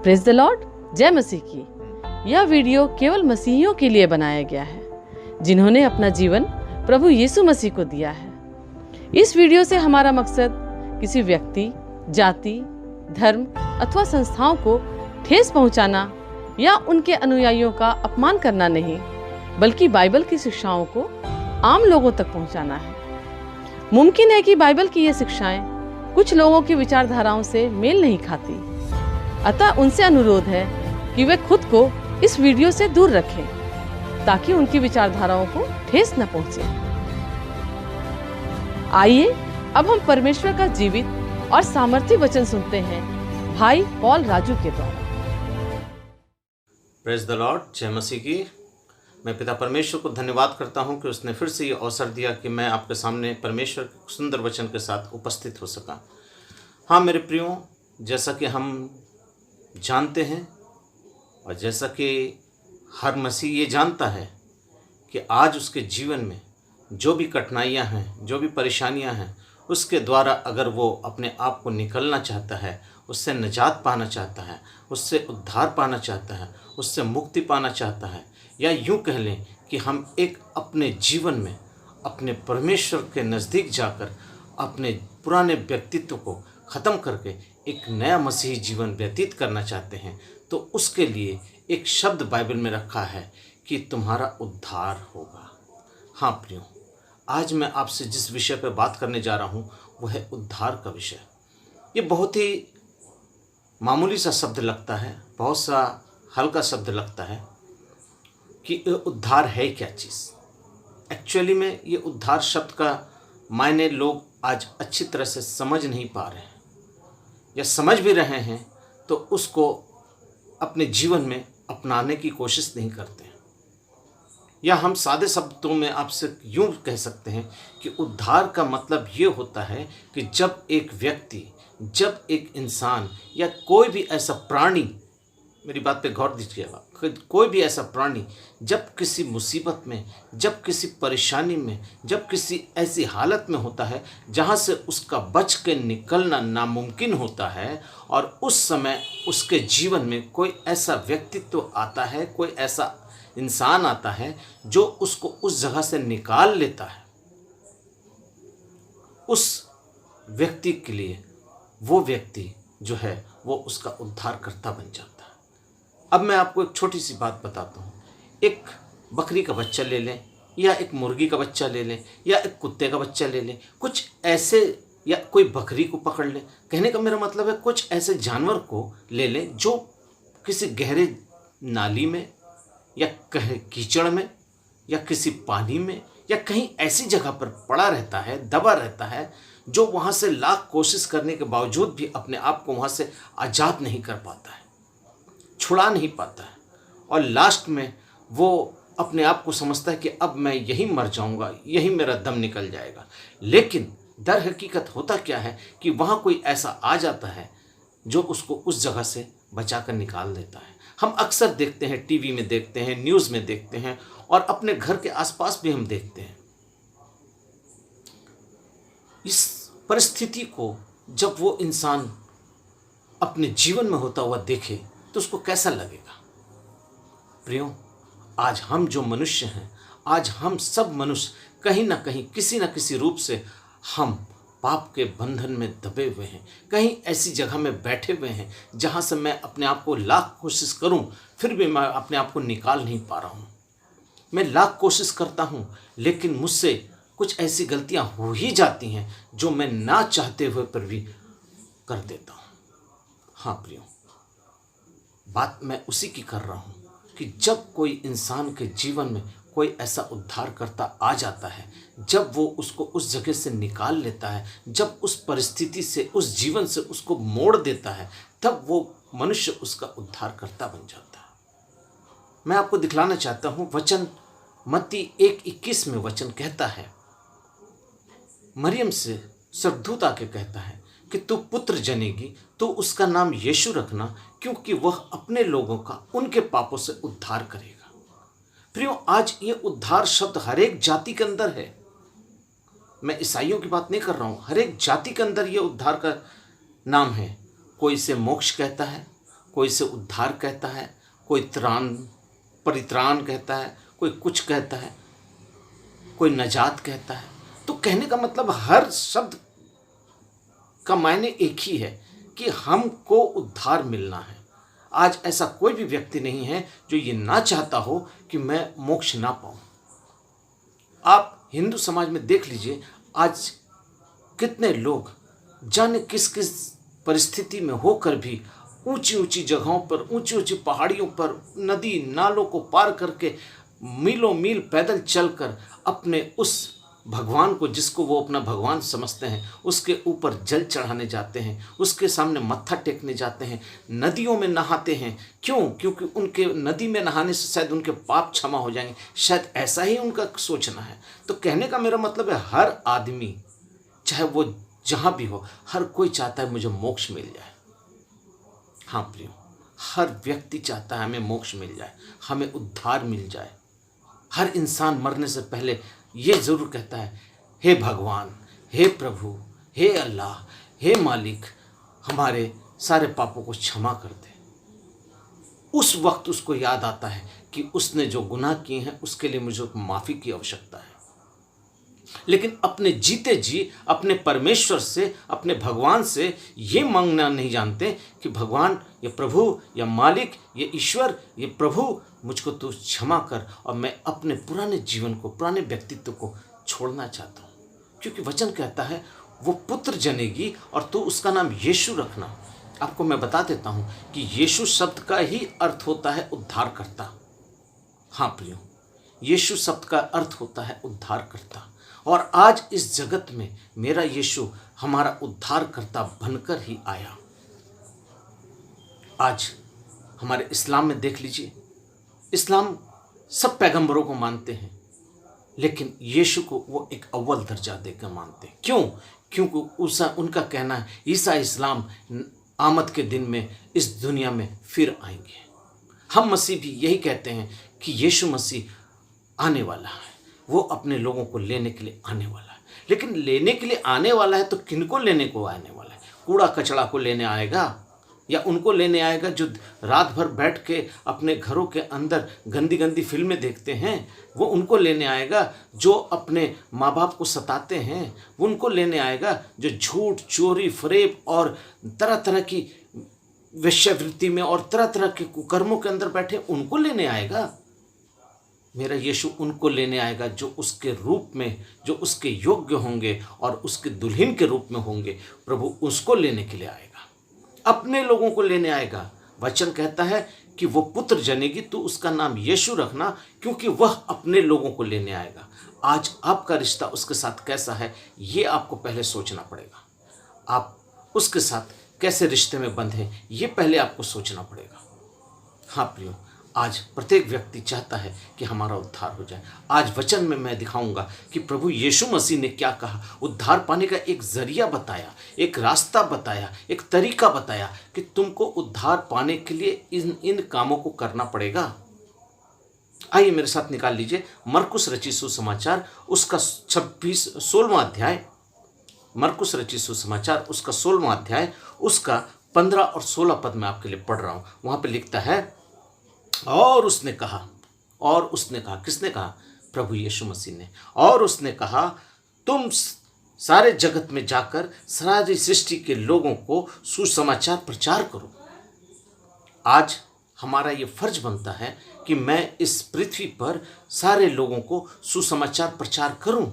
Praise the Lord, जय मसीह की। यह वीडियो केवल मसीहियों के लिए बनाया गया है जिन्होंने अपना जीवन प्रभु यीशु मसीह को दिया है। इस वीडियो से हमारा मकसद किसी व्यक्ति, जाति, धर्म अथवा संस्थाओं को ठेस पहुंचाना या उनके अनुयायियों का अपमान करना नहीं, बल्कि बाइबल की शिक्षाओं को आम लोगों तक पहुंचाना है। मुमकिन है कि बाइबल की ये शिक्षाएं कुछ लोगों की विचारधाराओं से मेल नहीं खाती, अतः उनसे अनुरोध है कि वे खुद को इस वीडियो से दूर रखें ताकि उनकी विचारधाराओं को ठेस न पहुंचे। आइए अब हम परमेश्वर का जीवित और सामर्थ्य वचन सुनते हैं भाई पॉल राजू के द्वारा। प्रेज द लॉर्ड, जय मसीह की। मैं पिता परमेश्वर को धन्यवाद करता हूं कि उसने फिर से ये अवसर दिया कि मैं आपके सामने परमेश्वर के सुंदर वचन के साथ उपस्थित हो सका। हाँ मेरे प्रियो, जैसा कि हम जानते हैं और जैसा कि हर मसीह ये जानता है कि आज उसके जीवन में जो भी कठिनाइयाँ हैं, जो भी परेशानियाँ हैं, उसके द्वारा अगर वो अपने आप को निकलना चाहता है, उससे निजात पाना चाहता है, उससे उद्धार पाना चाहता है, उससे मुक्ति पाना चाहता है, या यूँ कह लें कि हम एक अपने जीवन में अपने परमेश्वर के नज़दीक जाकर अपने पुराने व्यक्तित्व को ख़त्म करके एक नया मसीही जीवन व्यतीत करना चाहते हैं, तो उसके लिए एक शब्द बाइबल में रखा है कि तुम्हारा उद्धार होगा। हाँ प्रियो, आज मैं आपसे जिस विषय पर बात करने जा रहा हूँ वो है उद्धार का विषय। ये बहुत ही मामूली सा शब्द लगता है, बहुत सा हल्का शब्द लगता है कि उद्धार है क्या चीज़। एक्चुअली में ये उद्धार शब्द का मायने लोग आज अच्छी तरह से समझ नहीं पा रहे हैं, या समझ भी रहे हैं तो उसको अपने जीवन में अपनाने की कोशिश नहीं करते हैं। या हम सादे शब्दों में आपसे यूँ कह सकते हैं कि उद्धार का मतलब ये होता है कि जब एक व्यक्ति, जब एक इंसान या कोई भी ऐसा प्राणी, मेरी बात पे गौर दीजिएगा, कोई भी ऐसा प्राणी जब किसी मुसीबत में, जब किसी परेशानी में, जब किसी ऐसी हालत में होता है जहाँ से उसका बच के निकलना नामुमकिन होता है, और उस समय उसके जीवन में कोई ऐसा व्यक्तित्व आता है, कोई ऐसा इंसान आता है जो उसको उस जगह से निकाल लेता है, उस व्यक्ति के लिए वो व्यक्ति जो है वो उसका उद्धारकर्ता बन जाता है। अब मैं आपको एक छोटी सी बात बताता हूँ। एक बकरी का बच्चा ले लें, या एक मुर्गी का बच्चा ले लें, या एक कुत्ते का बच्चा ले लें, कुछ ऐसे, या कोई बकरी को पकड़ लें। कहने का मेरा मतलब है कुछ ऐसे जानवर को ले लें जो किसी गहरे नाली में, या कहीं कीचड़ में, या किसी पानी में, या कहीं ऐसी जगह पर पड़ा रहता है, दबा रहता है, जो वहाँ से लाख कोशिश करने के बावजूद भी अपने आप को वहाँ से आज़ाद नहीं कर पाता है, छुड़ा नहीं पाता है, और लास्ट में वो अपने आप को समझता है कि अब मैं यहीं मर जाऊंगा, यहीं मेरा दम निकल जाएगा। लेकिन दर हकीकत होता क्या है कि वहाँ कोई ऐसा आ जाता है जो उसको उस जगह से बचा कर निकाल देता है। हम अक्सर देखते हैं, टीवी में देखते हैं, न्यूज़ में देखते हैं, और अपने घर के आसपास भी हम देखते हैं। इस परिस्थिति को जब वो इंसान अपने जीवन में होता हुआ देखे तो उसको कैसा लगेगा। प्रियो, आज हम जो मनुष्य हैं, आज हम सब मनुष्य कहीं ना कहीं, किसी न किसी रूप से हम पाप के बंधन में दबे हुए हैं। कहीं ऐसी जगह में बैठे हुए हैं जहां से मैं अपने आप को लाख कोशिश करूं फिर भी मैं अपने आप को निकाल नहीं पा रहा हूं। मैं लाख कोशिश करता हूं लेकिन मुझसे कुछ ऐसी गलतियां हो ही जाती हैं जो मैं ना चाहते हुए पर भी कर देता हूं। हाँ प्रियो, बात मैं उसी की कर रहा हूँ कि जब कोई इंसान के जीवन में कोई ऐसा उद्धारकर्ता आ जाता है, जब वो उसको उस जगह से निकाल लेता है, जब उस परिस्थिति से, उस जीवन से उसको मोड़ देता है, तब वो मनुष्य उसका उद्धारकर्ता बन जाता है। मैं आपको दिखलाना चाहता हूँ वचन, मत्ती 1:21 में वचन कहता है, मरियम से स्वर्गदूत आके कहता है कि तू पुत्र जनेगी, तो उसका नाम यीशु रखना, क्योंकि वह अपने लोगों का उनके पापों से उद्धार करेगा। प्रियो, आज ये उद्धार शब्द हर एक जाति के अंदर है। मैं ईसाइयों की बात नहीं कर रहा हूँ, हर एक जाति के अंदर ये उद्धार का नाम है। कोई इसे मोक्ष कहता है, कोई इसे उद्धार कहता है, कोई परित्राण कहता है, कोई कुछ कहता है, कोई नजात कहता है। तो कहने का मतलब हर शब्द का मायने एक ही है कि हमको उद्धार मिलना है। आज ऐसा कोई भी व्यक्ति नहीं है जो ये ना चाहता हो कि मैं मोक्ष ना पाऊं। आप हिंदू समाज में देख लीजिए, आज कितने लोग जाने किस किस परिस्थिति में होकर भी ऊंची ऊंची जगहों पर, ऊंची ऊंची पहाड़ियों पर, नदी नालों को पार करके मीलों मील पैदल चलकर अपने उस भगवान को, जिसको वो अपना भगवान समझते हैं, उसके ऊपर जल चढ़ाने जाते हैं, उसके सामने मत्था टेकने जाते हैं, नदियों में नहाते हैं। क्यों? क्योंकि उनके नदी में नहाने से शायद उनके पाप क्षमा हो जाएंगे। शायद ऐसा ही उनका सोचना है। तो कहने का मेरा मतलब है, हर आदमी चाहे वो जहाँ भी हो, हर कोई चाहता है मुझे मोक्ष मिल जाए। हाँ प्रियो, हर व्यक्ति चाहता है हमें मोक्ष मिल जाए, हमें उद्धार मिल जाए। हर इंसान मरने से पहले ये ज़रूर कहता है, हे भगवान, हे प्रभु, हे अल्लाह, हे मालिक, हमारे सारे पापों को क्षमा कर दे। उस वक्त उसको याद आता है कि उसने जो गुनाह किए हैं उसके लिए मुझे माफ़ी की आवश्यकता है। लेकिन अपने जीते जी अपने परमेश्वर से, अपने भगवान से ये मांगना नहीं जानते कि भगवान, ये प्रभु, या मालिक, ये ईश्वर, ये प्रभु, मुझको तू क्षमा कर और मैं अपने पुराने जीवन को, पुराने व्यक्तित्व को छोड़ना चाहता हूँ। क्योंकि वचन कहता है वो पुत्र जनेगी और तू उसका नाम यीशु रखना। आपको मैं बता देता हूँ कि यीशु शब्द का ही अर्थ होता है उद्धारकर्ता। हाँ प्रियो, यीशु शब्द का अर्थ होता है उद्धारकर्ता। और आज इस जगत में मेरा यीशु हमारा उद्धारकर्ता बनकर ही आया। आज हमारे इस्लाम में देख लीजिए, इस्लाम सब पैगंबरों को मानते हैं, लेकिन यीशु को वो एक अव्वल दर्जा देकर मानते हैं। क्यों? क्योंकि उनका कहना है ईसा इस्लाम आमद के दिन में इस दुनिया में फिर आएंगे। हम मसीह भी यही कहते हैं कि यीशु मसीह आने वाला है, वो अपने लोगों को लेने के लिए आने वाला है। लेकिन लेने के लिए आने वाला है तो किनको लेने को आने वाला है? कूड़ा कचड़ा को लेने आएगा, या उनको लेने आएगा जो रात भर बैठ के अपने घरों के अंदर गंदी गंदी फिल्में देखते हैं? वो उनको लेने आएगा जो अपने माँ बाप को सताते हैं? वो उनको लेने आएगा जो झूठ, चोरी, फरेब और तरह तरह की वेश्यावृत्ति में और तरह तरह के कुकर्मों के अंदर बैठे? उनको लेने आएगा। मेरा यीशु उनको लेने आएगा जो उसके रूप में, जो उसके योग्य होंगे और उसके दुल्हन के रूप में होंगे। प्रभु उसको लेने के लिए आएगा, अपने लोगों को लेने आएगा। वचन कहता है कि वो पुत्र जनेगी, तो उसका नाम यीशु रखना, क्योंकि वह अपने लोगों को लेने आएगा। आज आपका रिश्ता उसके साथ कैसा है, ये आपको पहले सोचना पड़ेगा। आप उसके साथ कैसे रिश्ते में बंधे, ये पहले आपको सोचना पड़ेगा। हाँ प्रियो, आज प्रत्येक व्यक्ति चाहता है कि हमारा उद्धार हो जाए। आज वचन में मैं दिखाऊंगा कि प्रभु यीशु मसीह ने क्या कहा, उद्धार पाने का एक जरिया बताया, एक रास्ता बताया, एक तरीका बताया कि तुमको उद्धार पाने के लिए इन कामों को करना पड़ेगा। आइए मेरे साथ निकाल लीजिए मरकुस रचित सुसमाचार उसका 16वां अध्याय, मरकुस रचित सुसमाचार उसका 16वां अध्याय उसका 15 और 16 पद में आपके लिए पढ़ रहा हूँ। वहाँ पे लिखता है, और उसने कहा, किसने कहा? प्रभु यीशु मसीह ने। और उसने कहा, तुम सारे जगत में जाकर सारी सृष्टि के लोगों को सुसमाचार प्रचार करो। आज हमारा ये फर्ज बनता है कि मैं इस पृथ्वी पर सारे लोगों को सुसमाचार प्रचार करूं।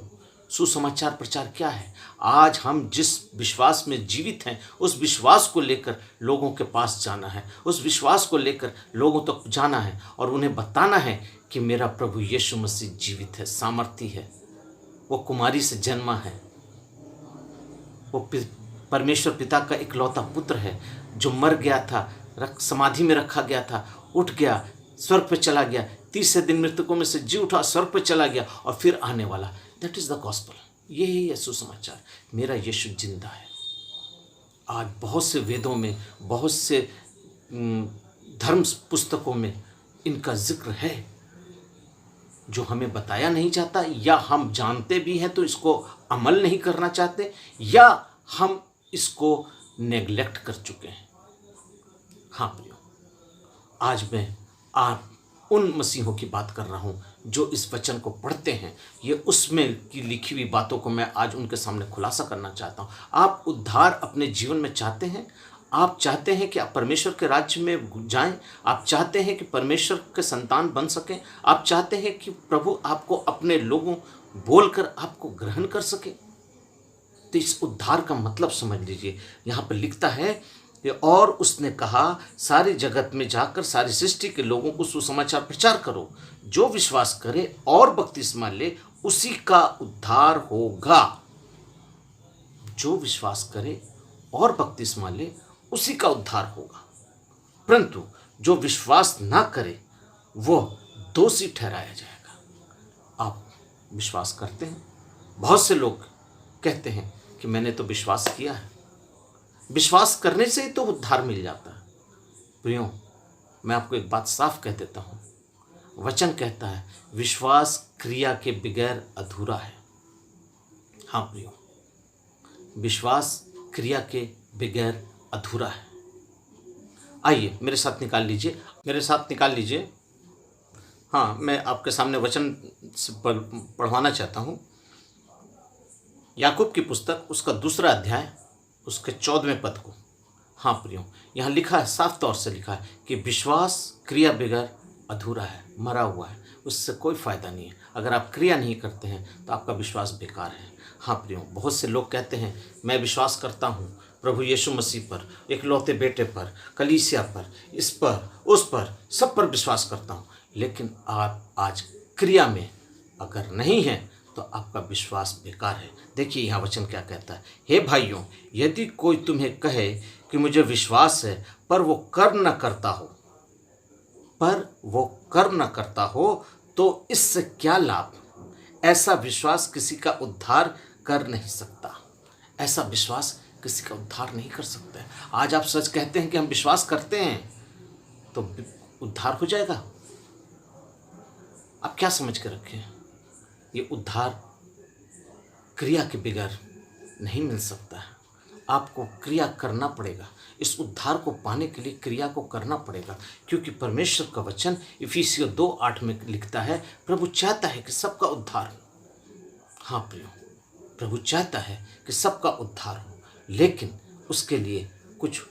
सुसमाचार प्रचार क्या है? आज हम जिस विश्वास में जीवित हैं उस विश्वास को लेकर लोगों के पास जाना है, उस विश्वास को लेकर लोगों तक जाना है और उन्हें बताना है कि मेरा प्रभु यीशु मसीह जीवित है, सामर्थी है, वो कुमारी से जन्मा है, वो परमेश्वर पिता का इकलौता पुत्र है जो मर गया था, समाधि में रखा गया था, उठ गया, स्वर्ग पे चला गया, तीसरे दिन मृतकों में से जी उठा, स्वर्ग पे चला गया और फिर आने वाला। That is the gospel. यही है सुसमाचार। मेरा यीशु जिंदा है। आज बहुत से वेदों में, बहुत से धर्म पुस्तकों में इनका जिक्र है जो हमें बताया नहीं जाता, या हम जानते भी हैं तो इसको अमल नहीं करना चाहते, या हम इसको नेग्लेक्ट कर चुके हैं। हाँ प्रियो, आज मैं आप उन मसीहों की बात कर रहा हूँ जो इस वचन को पढ़ते हैं। ये उसमें की लिखी हुई बातों को मैं आज उनके सामने खुलासा करना चाहता हूँ। आप उद्धार अपने जीवन में चाहते हैं? आप चाहते हैं कि आप परमेश्वर के राज्य में जाएं? आप चाहते हैं कि परमेश्वर के संतान बन सकें? आप चाहते हैं कि प्रभु आपको अपने लोगों बोलकर आपको ग्रहण कर सके? तो इस उद्धार का मतलब समझ लीजिए। यहाँ पर लिखता है और उसने कहा, सारी जगत में जाकर सारी सृष्टि के लोगों को सुसमाचार प्रचार करो। जो विश्वास करे और बपतिस्मा ले उसी का उद्धार होगा। जो विश्वास करे और बपतिस्मा ले उसी का उद्धार होगा, परंतु जो विश्वास ना करे वह दोषी ठहराया जाएगा। आप विश्वास करते हैं? बहुत से लोग कहते हैं कि मैंने तो विश्वास किया है। विश्वास करने से ही तो उद्धार मिल जाता है। प्रियो, मैं आपको एक बात साफ कह देता हूँ। वचन कहता है विश्वास क्रिया के बगैर अधूरा है। हाँ प्रियो, विश्वास क्रिया के बगैर अधूरा है। आइए मेरे साथ निकाल लीजिए। हाँ, मैं आपके सामने वचन से पढ़वाना चाहता हूँ। याकूब की पुस्तक उसका 2 अध्याय उसके 14वें पद को। हाँ प्रियो, यहाँ लिखा है, साफ तौर से लिखा है कि विश्वास क्रिया बगैर अधूरा है, मरा हुआ है, उससे कोई फ़ायदा नहीं है। अगर आप क्रिया नहीं करते हैं तो आपका विश्वास बेकार है। हाँ प्रियो, बहुत से लोग कहते हैं मैं विश्वास करता हूँ प्रभु यीशु मसीह पर, इकलौते बेटे पर, कलीसिया पर, इस पर, उस पर, सब पर विश्वास करता हूँ, लेकिन आप आज क्रिया में अगर नहीं हैं तो आपका विश्वास बेकार है। देखिए यहाँ वचन क्या कहता है, हे भाइयों, यदि कोई तुम्हें कहे कि मुझे विश्वास है पर वो कर्म न करता हो तो इससे क्या लाभ? ऐसा विश्वास किसी का उद्धार कर नहीं सकता। ऐसा विश्वास किसी का उद्धार नहीं कर सकता है। आज आप सच कहते हैं कि हम विश्वास करते हैं तो उद्धार हो जाएगा। आप क्या समझ के रखें? ये उद्धार क्रिया के बगैर नहीं मिल सकता है। आपको क्रिया करना पड़ेगा। इस उद्धार को पाने के लिए क्रिया को करना पड़ेगा, क्योंकि परमेश्वर का वचन इफिसियों 2:8 में लिखता है, प्रभु चाहता है कि सबका उद्धार हो। हाँ प्रियो, प्रभु चाहता है कि सबका उद्धार हो, लेकिन उसके लिए कुछ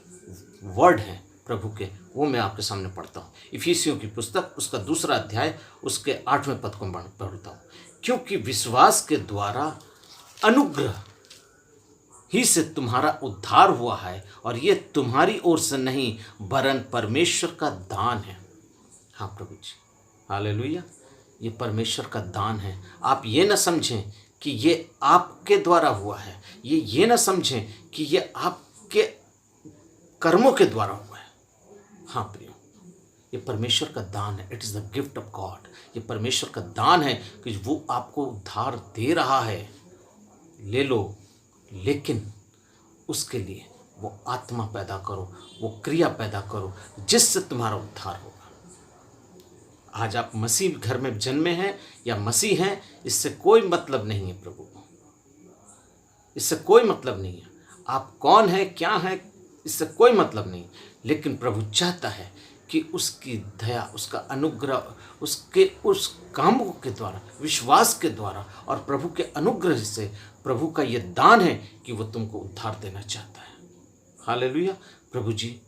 वर्ड हैं प्रभु के, वो मैं आपके सामने पढ़ता हूँ। इफिसियों की पुस्तक उसका 2 अध्याय उसके 8वें पद को पढ़ता हूँ। क्योंकि विश्वास के द्वारा अनुग्रह ही से तुम्हारा उद्धार हुआ है, और ये तुम्हारी ओर से नहीं वरन परमेश्वर का दान है। हाँ प्रभु जी, हालेलुया, ये परमेश्वर का दान है। आप ये न समझें कि ये आपके द्वारा हुआ है, ये न समझें कि ये आपके कर्मों के द्वारा हुआ है। हाँ प्रियो, ये परमेश्वर का दान है। It is the gift of God. ये परमेश्वर का दान है कि वो आपको उद्धार दे रहा है, ले लो, लेकिन उसके लिए वो आत्मा पैदा करो, वो क्रिया पैदा करो जिससे तुम्हारा उद्धार होगा। आज आप मसीह घर में जन्मे हैं या मसीह हैं, इससे कोई मतलब नहीं है प्रभु को, इससे कोई मतलब नहीं है। आप कौन हैं, क्या हैं, इससे कोई मतलब नहीं, लेकिन प्रभु चाहता है कि उसकी दया, उसका अनुग्रह, उसके उस कामों के द्वारा, विश्वास के द्वारा और प्रभु के अनुग्रह से, प्रभु का ये दान है कि वो तुमको उद्धार देना चाहता है। हालेलुया। प्रभु जी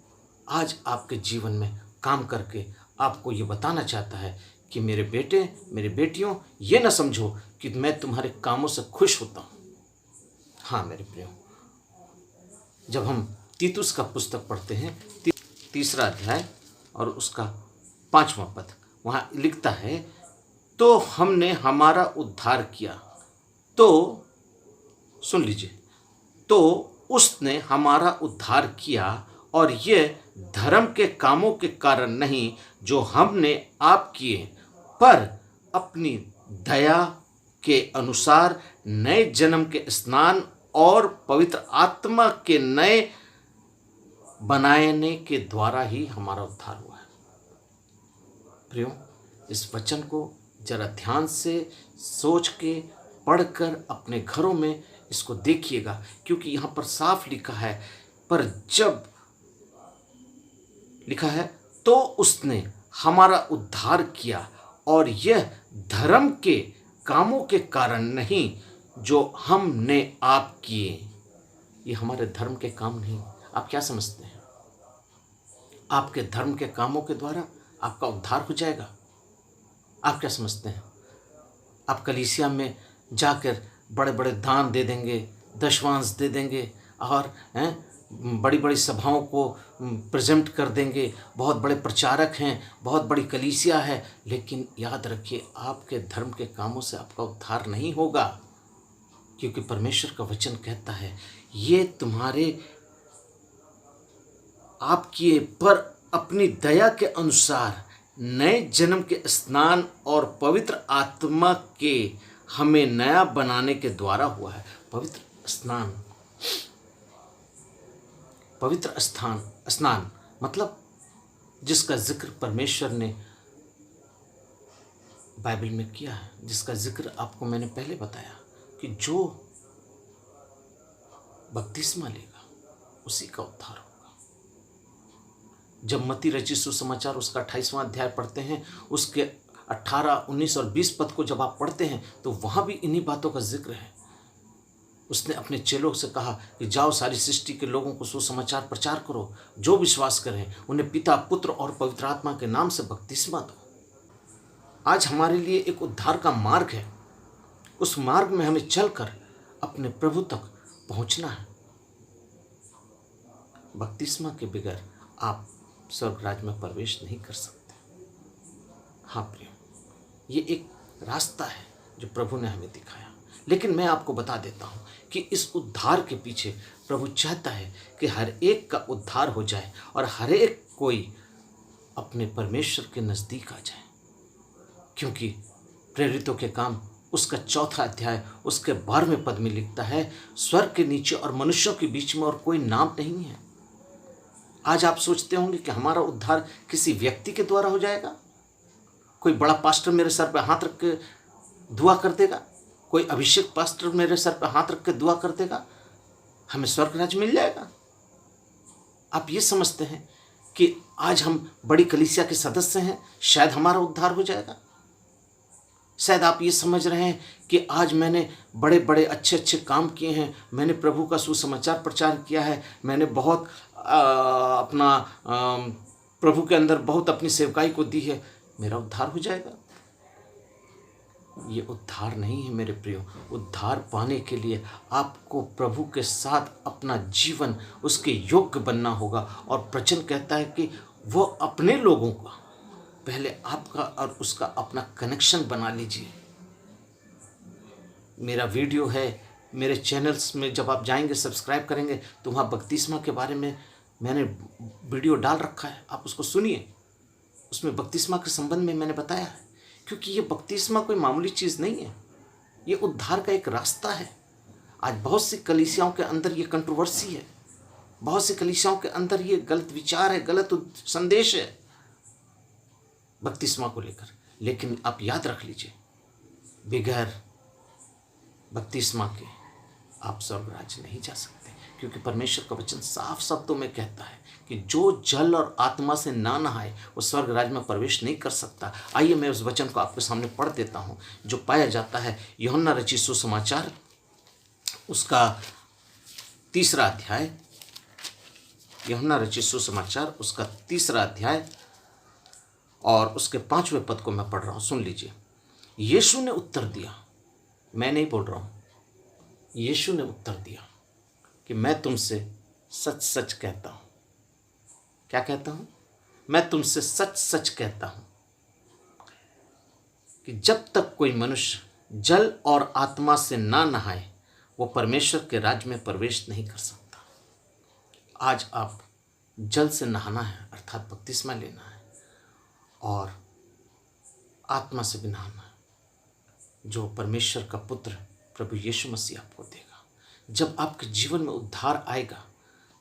आज आपके जीवन में काम करके आपको ये बताना चाहता है कि मेरे बेटे, मेरी बेटियों, ये ना समझो कि मैं तुम्हारे कामों से खुश होता हूँ। हाँ मेरे प्रियो, जब हम तीतुस का पुस्तक पढ़ते हैं 3 अध्याय और उसका 5वां पद, वहाँ लिखता है, तो हमने हमारा उद्धार किया। तो सुन लीजिए, तो उसने हमारा उद्धार किया और ये धर्म के कामों के कारण नहीं जो हमने आप किए, पर अपनी दया के अनुसार नए जन्म के स्नान और पवित्र आत्मा के नए बनाने के द्वारा ही हमारा उद्धार हुआ है। प्रियो, इस वचन को जरा ध्यान से सोच के पढ़कर अपने घरों में इसको देखिएगा, क्योंकि यहाँ पर साफ लिखा है, पर जब लिखा है तो उसने हमारा उद्धार किया, और यह धर्म के कामों के कारण नहीं जो हमने आप किए। ये हमारे धर्म के काम नहीं। आप क्या समझते हैं? आपके धर्म के कामों के द्वारा आपका उद्धार हो जाएगा? आप क्या समझते हैं? आप कलीसिया में जाकर बड़े बड़े दान दे देंगे, दशवांश दे देंगे, और बड़ी बड़ी सभाओं को प्रेजेंट कर देंगे, बहुत बड़े प्रचारक हैं, बहुत बड़ी कलीसिया है, लेकिन याद रखिए आपके धर्म के कामों से आपका उद्धार नहीं होगा। क्योंकि परमेश्वर का वचन कहता है, ये तुम्हारे आप किए पर अपनी दया के अनुसार नए जन्म के स्नान और पवित्र आत्मा के हमें नया बनाने के द्वारा हुआ है। पवित्र स्नान मतलब जिसका जिक्र परमेश्वर ने बाइबल में किया है, जिसका जिक्र आपको मैंने पहले बताया कि जो बपतिस्मा लेगा उसी का उद्धार होगा। जब मत्ती रचित सुसमाचार उसका 28वां अध्याय पढ़ते हैं, उसके 18, 19 और 20 पद को जब आप पढ़ते हैं तो वहाँ भी इन्हीं बातों का जिक्र है। उसने अपने चेलों से कहा कि जाओ सारी सृष्टि के लोगों को सुसमाचार प्रचार करो, जो विश्वास करें उन्हें पिता, पुत्र और पवित्र आत्मा के नाम से बपतिस्मा दो। आज हमारे लिए एक उद्धार का मार्ग है। उस मार्ग में हमें चलकर अपने प्रभु तक पहुंचना है। बपतिस्मा के बगैर आप स्वर्ग राज्य में प्रवेश नहीं कर सकते। हाँ प्रिय, ये एक रास्ता है जो प्रभु ने हमें दिखाया। लेकिन मैं आपको बता देता हूँ कि इस उद्धार के पीछे प्रभु चाहता है कि हर एक का उद्धार हो जाए और हर एक कोई अपने परमेश्वर के नज़दीक आ जाए। क्योंकि प्रेरितों के काम उसका 4 अध्याय उसके 12वें पद में लिखता है, स्वर्ग के नीचे और मनुष्यों के बीच में और कोई नाम नहीं है। आज आप सोचते होंगे कि हमारा उद्धार किसी व्यक्ति के द्वारा हो जाएगा। कोई बड़ा पास्टर मेरे सर पर हाथ रख के दुआ कर देगा, कोई अभिषेक पास्टर मेरे सर पर हाथ रख के दुआ कर देगा, हमें स्वर्ग राज्य मिल जाएगा। आप ये समझते हैं कि आज हम बड़ी कलीसिया के सदस्य हैं, शायद हमारा उद्धार हो जाएगा। शायद आप ये समझ रहे हैं कि आज मैंने बड़े बड़े अच्छे अच्छे काम किए हैं, मैंने प्रभु का सुसमाचार प्रचार किया है, मैंने बहुत प्रभु के अंदर बहुत अपनी सेवकाई को दी है, मेरा उद्धार हो जाएगा। ये उद्धार नहीं है मेरे प्रियो। उद्धार पाने के लिए आपको प्रभु के साथ अपना जीवन उसके योग्य बनना होगा। और वचन कहता है कि वो अपने लोगों का पहले आपका और उसका अपना कनेक्शन बना लीजिए। मेरा वीडियो है, मेरे चैनल्स में जब आप जाएंगे सब्सक्राइब करेंगे तो वहाँ बपतिस्मा के बारे में मैंने वीडियो डाल रखा है, आप उसको सुनिए। उसमें बपतिस्मा के संबंध में मैंने बताया है। क्योंकि ये बपतिस्मा कोई मामूली चीज़ नहीं है, ये उद्धार का एक रास्ता है। आज बहुत सी कलीसियाओं के अंदर ये कंट्रोवर्सी है, बहुत सी कलीसियाओं के अंदर ये गलत विचार है, गलत संदेश है बपतिस्मा को लेकर। लेकिन आप याद रख लीजिए, बगैर बपतिस्मा के आप स्वर्ग राज्य नहीं जा सकते। क्योंकि परमेश्वर का वचन साफ शब्दों में कहता है कि जो जल और आत्मा से ना नहाए वो स्वर्ग राज्य में प्रवेश नहीं कर सकता। आइए मैं उस वचन को आपके सामने पढ़ देता हूँ, जो पाया जाता है यूहन्ना रचित सुसमाचार उसका 3रा अध्याय। यूहन्ना रचित सुसमाचार उसका 3रा अध्याय और उसके 5वें पद को मैं पढ़ रहा हूँ, सुन लीजिए। यीशु ने उत्तर दिया, मैं नहीं बोल रहा हूँ, यीशु ने उत्तर दिया कि मैं तुमसे सच सच कहता हूँ। क्या कहता हूँ? मैं तुमसे सच सच कहता हूँ कि जब तक कोई मनुष्य जल और आत्मा से ना नहाए वो परमेश्वर के राज्य में प्रवेश नहीं कर सकता। आज आप जल से नहाना है अर्थात बपतिस्मा लेना है, और आत्मा से भी नहाना है, जो परमेश्वर का पुत्र प्रभु यीशु मसीह आपको देगा। जब आपके जीवन में उद्धार आएगा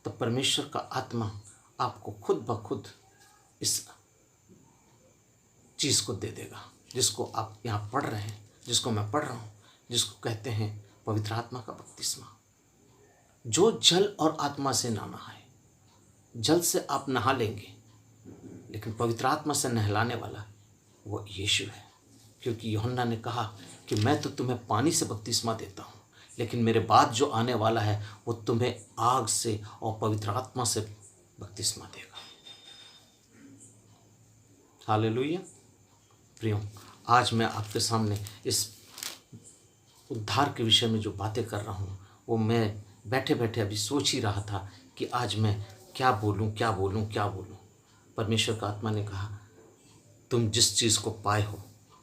तो परमेश्वर का आत्मा आपको खुद ब खुद इस चीज़ को दे देगा जिसको आप यहाँ पढ़ रहे हैं, जिसको मैं पढ़ रहा हूँ, जिसको कहते हैं पवित्र आत्मा का बपतिस्मा। जो जल और आत्मा से ना नहाए, जल से आप नहा लेंगे, लेकिन पवित्र आत्मा से नहलाने वाला वो यीशु है। क्योंकि यूहन्ना ने कहा कि मैं तो तुम्हें पानी से बपतिस्मा देता हूँ, लेकिन मेरे बाद जो आने वाला है वो तुम्हें आग से और पवित्र आत्मा से बपतिस्मा देगा। हालेलुया। प्रियो, आज मैं आपके सामने इस उद्धार के विषय में जो बातें कर रहा हूँ वो मैं बैठे बैठे अभी सोच ही रहा था कि आज मैं क्या बोलूँ। परमेश्वर का आत्मा ने कहा तुम जिस चीज़ को पाए हो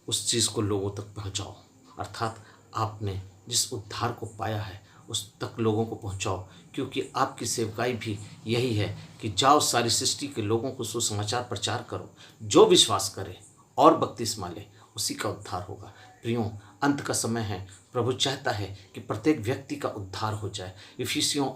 उस चीज़ को लोगों तक पहुँचाओ, अर्थात आपने जिस उद्धार को पाया है उस तक लोगों को पहुँचाओ। क्योंकि आपकी सेवकाई भी यही है कि जाओ सारी सृष्टि के लोगों को सुसमाचार प्रचार करो, जो विश्वास करे और बपतिस्मा ले उसी का उद्धार होगा। प्रियों, अंत का समय है, प्रभु चाहता है कि प्रत्येक व्यक्ति का उद्धार हो जाए। इफिसियों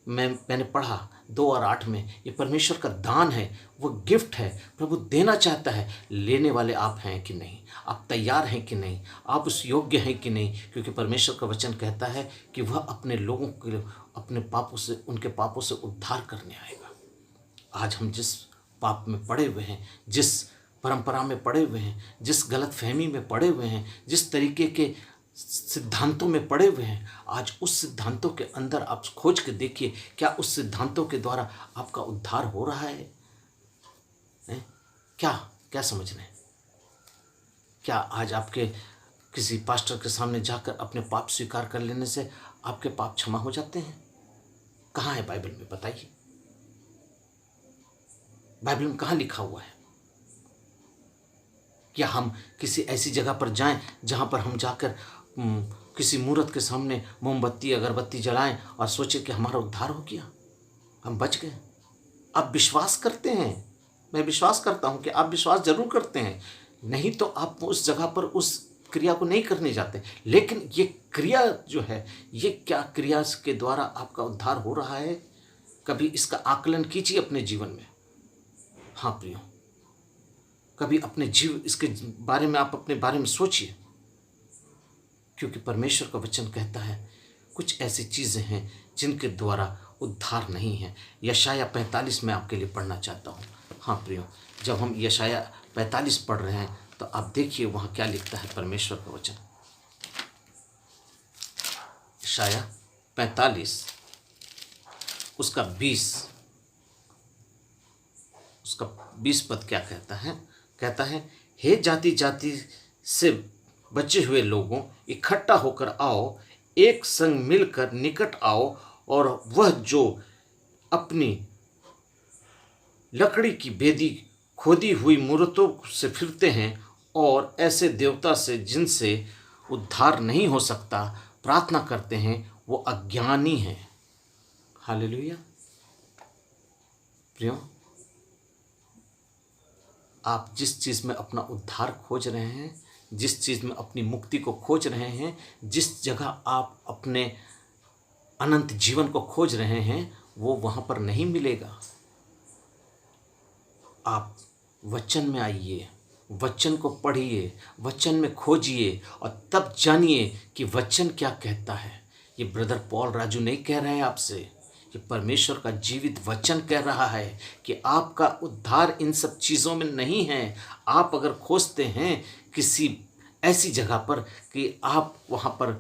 में मैंने पढ़ा 2 और 8 में, ये परमेश्वर का दान है, वो गिफ्ट है, प्रभु देना चाहता है। लेने वाले आप हैं कि नहीं, आप तैयार हैं कि नहीं, आप उस योग्य हैं कि नहीं। क्योंकि परमेश्वर का वचन कहता है कि वह अपने लोगों के अपने पापों से, उनके पापों से उद्धार करने आएगा। आज हम जिस पाप में पड़े हुए हैं, जिस परंपरा में पड़े हुए हैं, जिस गलत फहमी में पड़े हुए हैं, जिस तरीके के सिद्धांतों में पड़े हुए हैं, आज उस सिद्धांतों के अंदर आप खोज के देखिए, क्या उस सिद्धांतों के द्वारा आपका उद्धार हो रहा है? क्या समझ रहे हैं? क्या आज आपके किसी पास्टर के सामने जाकर अपने पाप स्वीकार कर लेने से आपके पाप क्षमा हो जाते हैं? कहाँ है बाइबल में? बताइए, बाइबल में कहाँ लिखा हुआ है? क्या हम किसी ऐसी जगह पर जाएं जहां पर हम जाकर किसी मूर्त के सामने मोमबत्ती अगरबत्ती जलाएं और सोचें कि हमारा उद्धार हो गया, हम बच गए? आप विश्वास करते हैं, मैं विश्वास करता हूं कि आप विश्वास जरूर करते हैं, नहीं तो आप उस जगह पर उस क्रिया को नहीं करने जाते। लेकिन ये क्रिया जो है, ये क्या क्रिया के द्वारा आपका उद्धार हो रहा है? कभी इसका आकलन कीजिए अपने जीवन में। हाँ प्रियो, कभी अपने इसके बारे में आप अपने बारे में सोचिए। क्योंकि परमेश्वर का वचन कहता है कुछ ऐसी चीज़ें हैं जिनके द्वारा उद्धार नहीं है। यशाया 45 में आपके लिए पढ़ना चाहता हूँ। हाँ प्रियो, जब हम यशाया 45 पढ़ रहे हैं तो आप देखिए वहाँ क्या लिखता है परमेश्वर का वचन। यशाया 45 उसका 20 पद क्या कहता है? कहता है, हे जाति जाति से बचे हुए लोगों, इकट्ठा होकर आओ, एक संग मिलकर निकट आओ, और वह जो अपनी लकड़ी की बेदी खोदी हुई मूर्तों से फिरते हैं और ऐसे देवता से जिनसे उद्धार नहीं हो सकता प्रार्थना करते हैं, वो अज्ञानी हैं। हालेलुया। प्रियो, आप जिस चीज़ में अपना उद्धार खोज रहे हैं, जिस चीज़ में अपनी मुक्ति को खोज रहे हैं, जिस जगह आप अपने अनंत जीवन को खोज रहे हैं, वो वहाँ पर नहीं मिलेगा। आप वचन में आइए, वचन को पढ़िए, वचन में खोजिए और तब जानिए कि वचन क्या कहता है। ये ब्रदर पॉल राजू नहीं कह रहे हैं आपसे, ये परमेश्वर का जीवित वचन कह रहा है कि आपका उद्धार इन सब चीज़ों में नहीं है। आप अगर खोजते हैं किसी ऐसी जगह पर कि आप वहाँ पर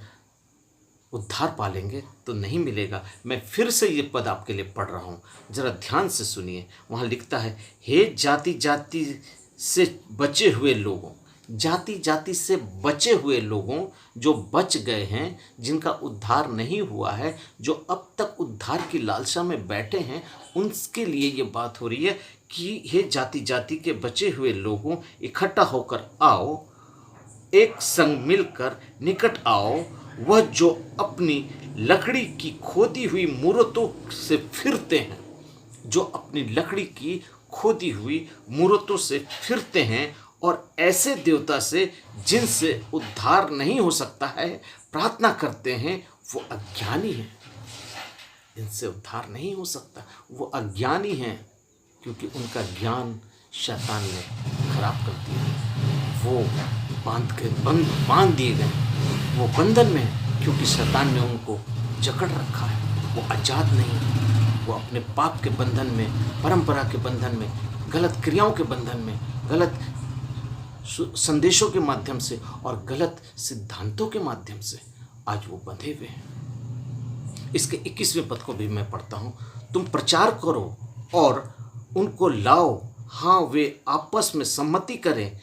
उद्धार पालेंगे, तो नहीं मिलेगा। मैं फिर से ये पद आपके लिए पढ़ रहा हूँ, जरा ध्यान से सुनिए। वहाँ लिखता है, हे जाति जाति से बचे हुए लोगों, जाति जाति से बचे हुए लोगों जो बच गए हैं, जिनका उद्धार नहीं हुआ है, जो अब तक उद्धार की लालसा में बैठे हैं, उनके लिए ये बात हो रही है कि हे जाति जाति के बचे हुए लोगों, इकट्ठा होकर आओ, एक संग मिलकर निकट आओ, वह जो अपनी लकड़ी की खोदी हुई मूर्तों से फिरते हैं, जो अपनी लकड़ी की खोदी हुई मूर्तों से फिरते हैं और ऐसे देवता से जिनसे उद्धार नहीं हो सकता है प्रार्थना करते हैं, वो अज्ञानी हैं। इनसे उद्धार नहीं हो सकता, वो अज्ञानी हैं, क्योंकि उनका ज्ञान शैतान ने खराब कर दिया। वो बांध दिए गए, वो बंधन में हैं, क्योंकि शैतान ने उनको जकड़ रखा है। वो आज़ाद नहीं, वो अपने पाप के बंधन में, परंपरा के बंधन में गलत क्रियाओं के बंधन में, गलत संदेशों के माध्यम से और गलत सिद्धांतों के माध्यम से आज वो बंधे हुए हैं। इसके 21वें पद को भी मैं पढ़ता हूँ। तुम प्रचार करो और उनको लाओ, हाँ वे आपस में सम्मति करें।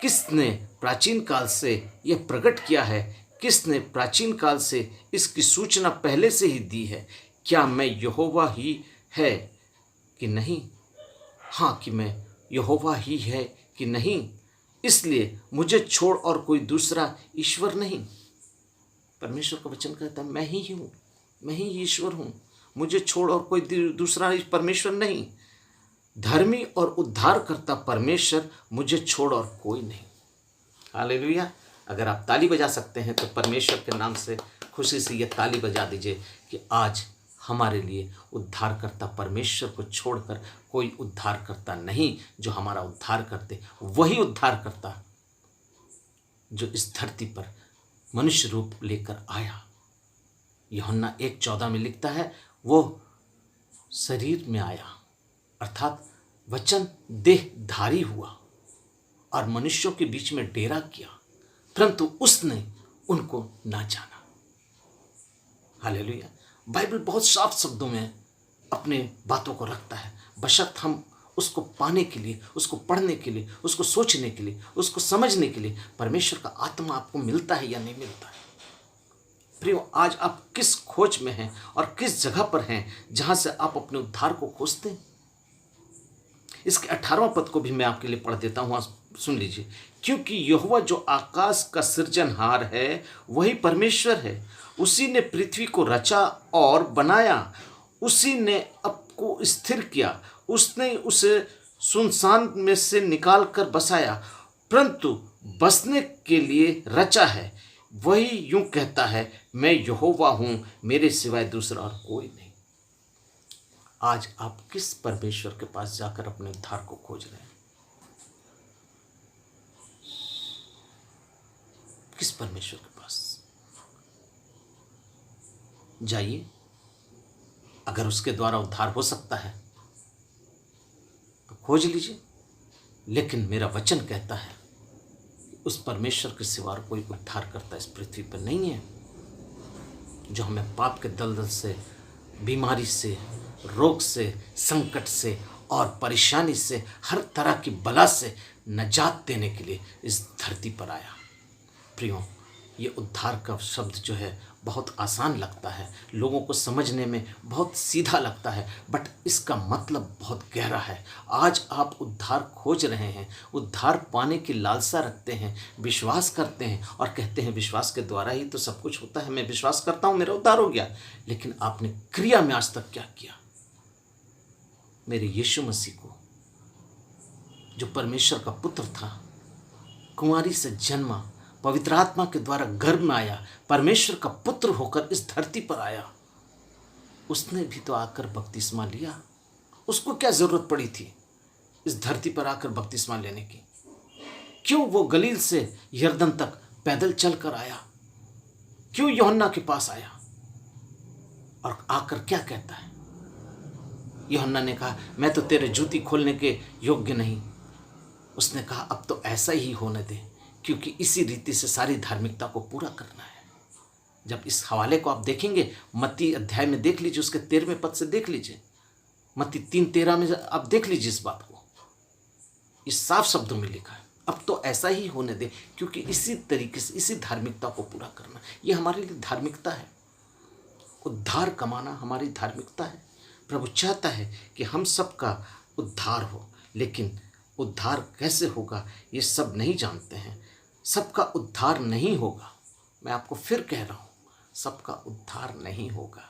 किसने प्राचीन काल से यह प्रकट किया है? किसने प्राचीन काल से इसकी सूचना पहले से ही दी है? क्या मैं यहोवा ही है कि नहीं? हाँ, कि मैं यहोवा ही है कि नहीं? इसलिए मुझे छोड़ और कोई दूसरा ईश्वर नहीं। परमेश्वर का वचन कहता है मैं ही हूँ, मैं ही ईश्वर हूँ, मुझे छोड़ और कोई दूसरा परमेश्वर नहीं। धर्मी और उद्धारकर्ता परमेश्वर, मुझे छोड़ और कोई नहीं। हालेलुया। अगर आप ताली बजा सकते हैं तो परमेश्वर के नाम से खुशी से यह ताली बजा दीजिए कि आज हमारे लिए उद्धारकर्ता परमेश्वर को छोड़कर कोई उद्धारकर्ता नहीं जो हमारा उद्धार करते। वही उद्धारकर्ता जो इस धरती पर मनुष्य रूप लेकर आया। यूहन्ना 1:14 में लिखता है वो शरीर में आया, अर्थात वचन देहधारी हुआ और मनुष्यों के बीच में डेरा किया, परंतु उसने उनको ना जाना। हालेलुया। बाइबल बहुत साफ शब्दों में अपने बातों को रखता है, बशर्त हम उसको पाने के लिए, उसको पढ़ने के लिए, उसको सोचने के लिए, उसको समझने के लिए परमेश्वर का आत्मा आपको मिलता है या नहीं मिलता है। प्रियो, आज आप किस खोज में हैं और किस जगह पर हैं जहां से आप अपने उद्धार को खोजते हैं? इसके 18वां पद को भी मैं आपके लिए पढ़ देता हूं, सुन लीजिए। क्योंकि यहोवा जो आकाश का सृजनहार है वही परमेश्वर है, उसी ने पृथ्वी को रचा और बनाया, उसी ने आपको स्थिर किया, उसने उसे सुनसान में से निकाल कर बसाया, परंतु बसने के लिए रचा है। वही यूं कहता है मैं यहोवा हूं, मेरे सिवाय दूसरा और कोई नहीं। आज आप किस परमेश्वर के पास जाकर अपने उद्धार को खोज रहे हैं? किस परमेश्वर के पास जाइए। अगर उसके द्वारा उद्धार हो सकता है तो खोज लीजिए, लेकिन मेरा वचन कहता है उस परमेश्वर के सिवा कोई उद्धार करता इस पृथ्वी पर नहीं है, जो हमें पाप के दलदल से, बीमारी से, रोग से, संकट से और परेशानी से, हर तरह की बला से निजात देने के लिए इस धरती पर आया। प्रियो, ये उद्धार का शब्द जो है बहुत आसान लगता है, लोगों को समझने में बहुत सीधा लगता है, बट इसका मतलब बहुत गहरा है। आज आप उद्धार खोज रहे हैं, उद्धार पाने की लालसा रखते हैं, विश्वास करते हैं और कहते हैं विश्वास के द्वारा ही तो सब कुछ होता है, मैं विश्वास करता हूँ मेरा उद्धार हो गया। लेकिन आपने क्रिया में आज तक क्या किया? मेरे यीशु मसीह को, जो परमेश्वर का पुत्र था, कुंवारी से जन्मा, पवित्र आत्मा के द्वारा गर्भ में आया, परमेश्वर का पुत्र होकर इस धरती पर आया, उसने भी तो आकर बपतिस्मा लिया। उसको क्या जरूरत पड़ी थी इस धरती पर आकर बपतिस्मा लेने की? क्यों वो गलील से यरदन तक पैदल चलकर आया? क्यों यूहन्ना के पास आया? और आकर क्या कहता है? यूहन्ना ने कहा मैं तो तेरे जूती खोलने के योग्य नहीं। उसने कहा अब तो ऐसा ही होने दे, क्योंकि इसी रीति से सारी धार्मिकता को पूरा करना है। जब इस हवाले को आप देखेंगे, मत्ती अध्याय में देख लीजिए, उसके 13वें पद से देख लीजिए, मत्ती 3:13 में आप देख लीजिए इस बात को। इस साफ शब्दों में लिखा है अब तो ऐसा ही होने दे, क्योंकि इसी तरीके से इसी धार्मिकता को पूरा करना, ये हमारे लिए धार्मिकता है। उद्धार कमाना हमारी धार्मिकता है। प्रभु चाहता है कि हम सबका उद्धार हो, लेकिन उद्धार कैसे होगा ये सब नहीं जानते हैं। सबका उद्धार नहीं होगा, मैं आपको फिर कह रहा हूँ, सबका उद्धार नहीं होगा,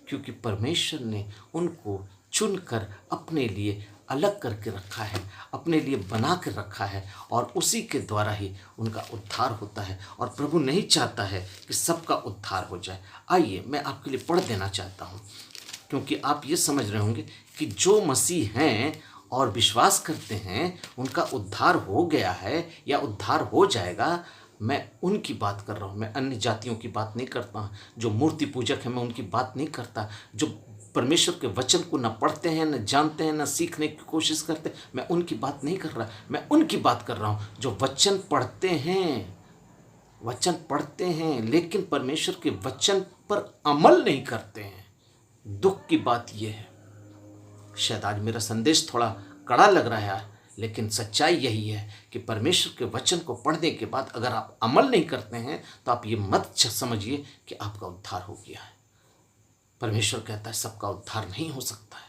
क्योंकि परमेश्वर ने उनको चुनकर अपने लिए अलग करके रखा है, अपने लिए बना कर रखा है, और उसी के द्वारा ही उनका उद्धार होता है। और प्रभु नहीं चाहता है कि सबका उद्धार हो जाए। आइए मैं आपके लिए पढ़ देना चाहता हूँ, क्योंकि आप ये समझ रहे होंगे कि जो मसीह हैं और विश्वास करते हैं उनका उद्धार हो गया है या उद्धार हो जाएगा। मैं उनकी बात कर रहा हूँ, मैं अन्य जातियों की बात नहीं करता। जो मूर्ति पूजक हैं मैं उनकी बात नहीं करता। जो परमेश्वर के वचन को न पढ़ते हैं, न जानते हैं, न सीखने की कोशिश करते हैं। मैं उनकी बात नहीं कर रहा, मैं उनकी बात कर रहा हूँ जो वचन पढ़ते हैं लेकिन परमेश्वर के वचन पर अमल नहीं करते हैं। दुख की बात यह है, शायद आज मेरा संदेश थोड़ा कड़ा लग रहा है, लेकिन सच्चाई यही है कि परमेश्वर के वचन को पढ़ने के बाद अगर आप अमल नहीं करते हैं तो आप ये मत समझिए कि आपका उद्धार हो गया है। परमेश्वर कहता है सबका उद्धार नहीं हो सकता है।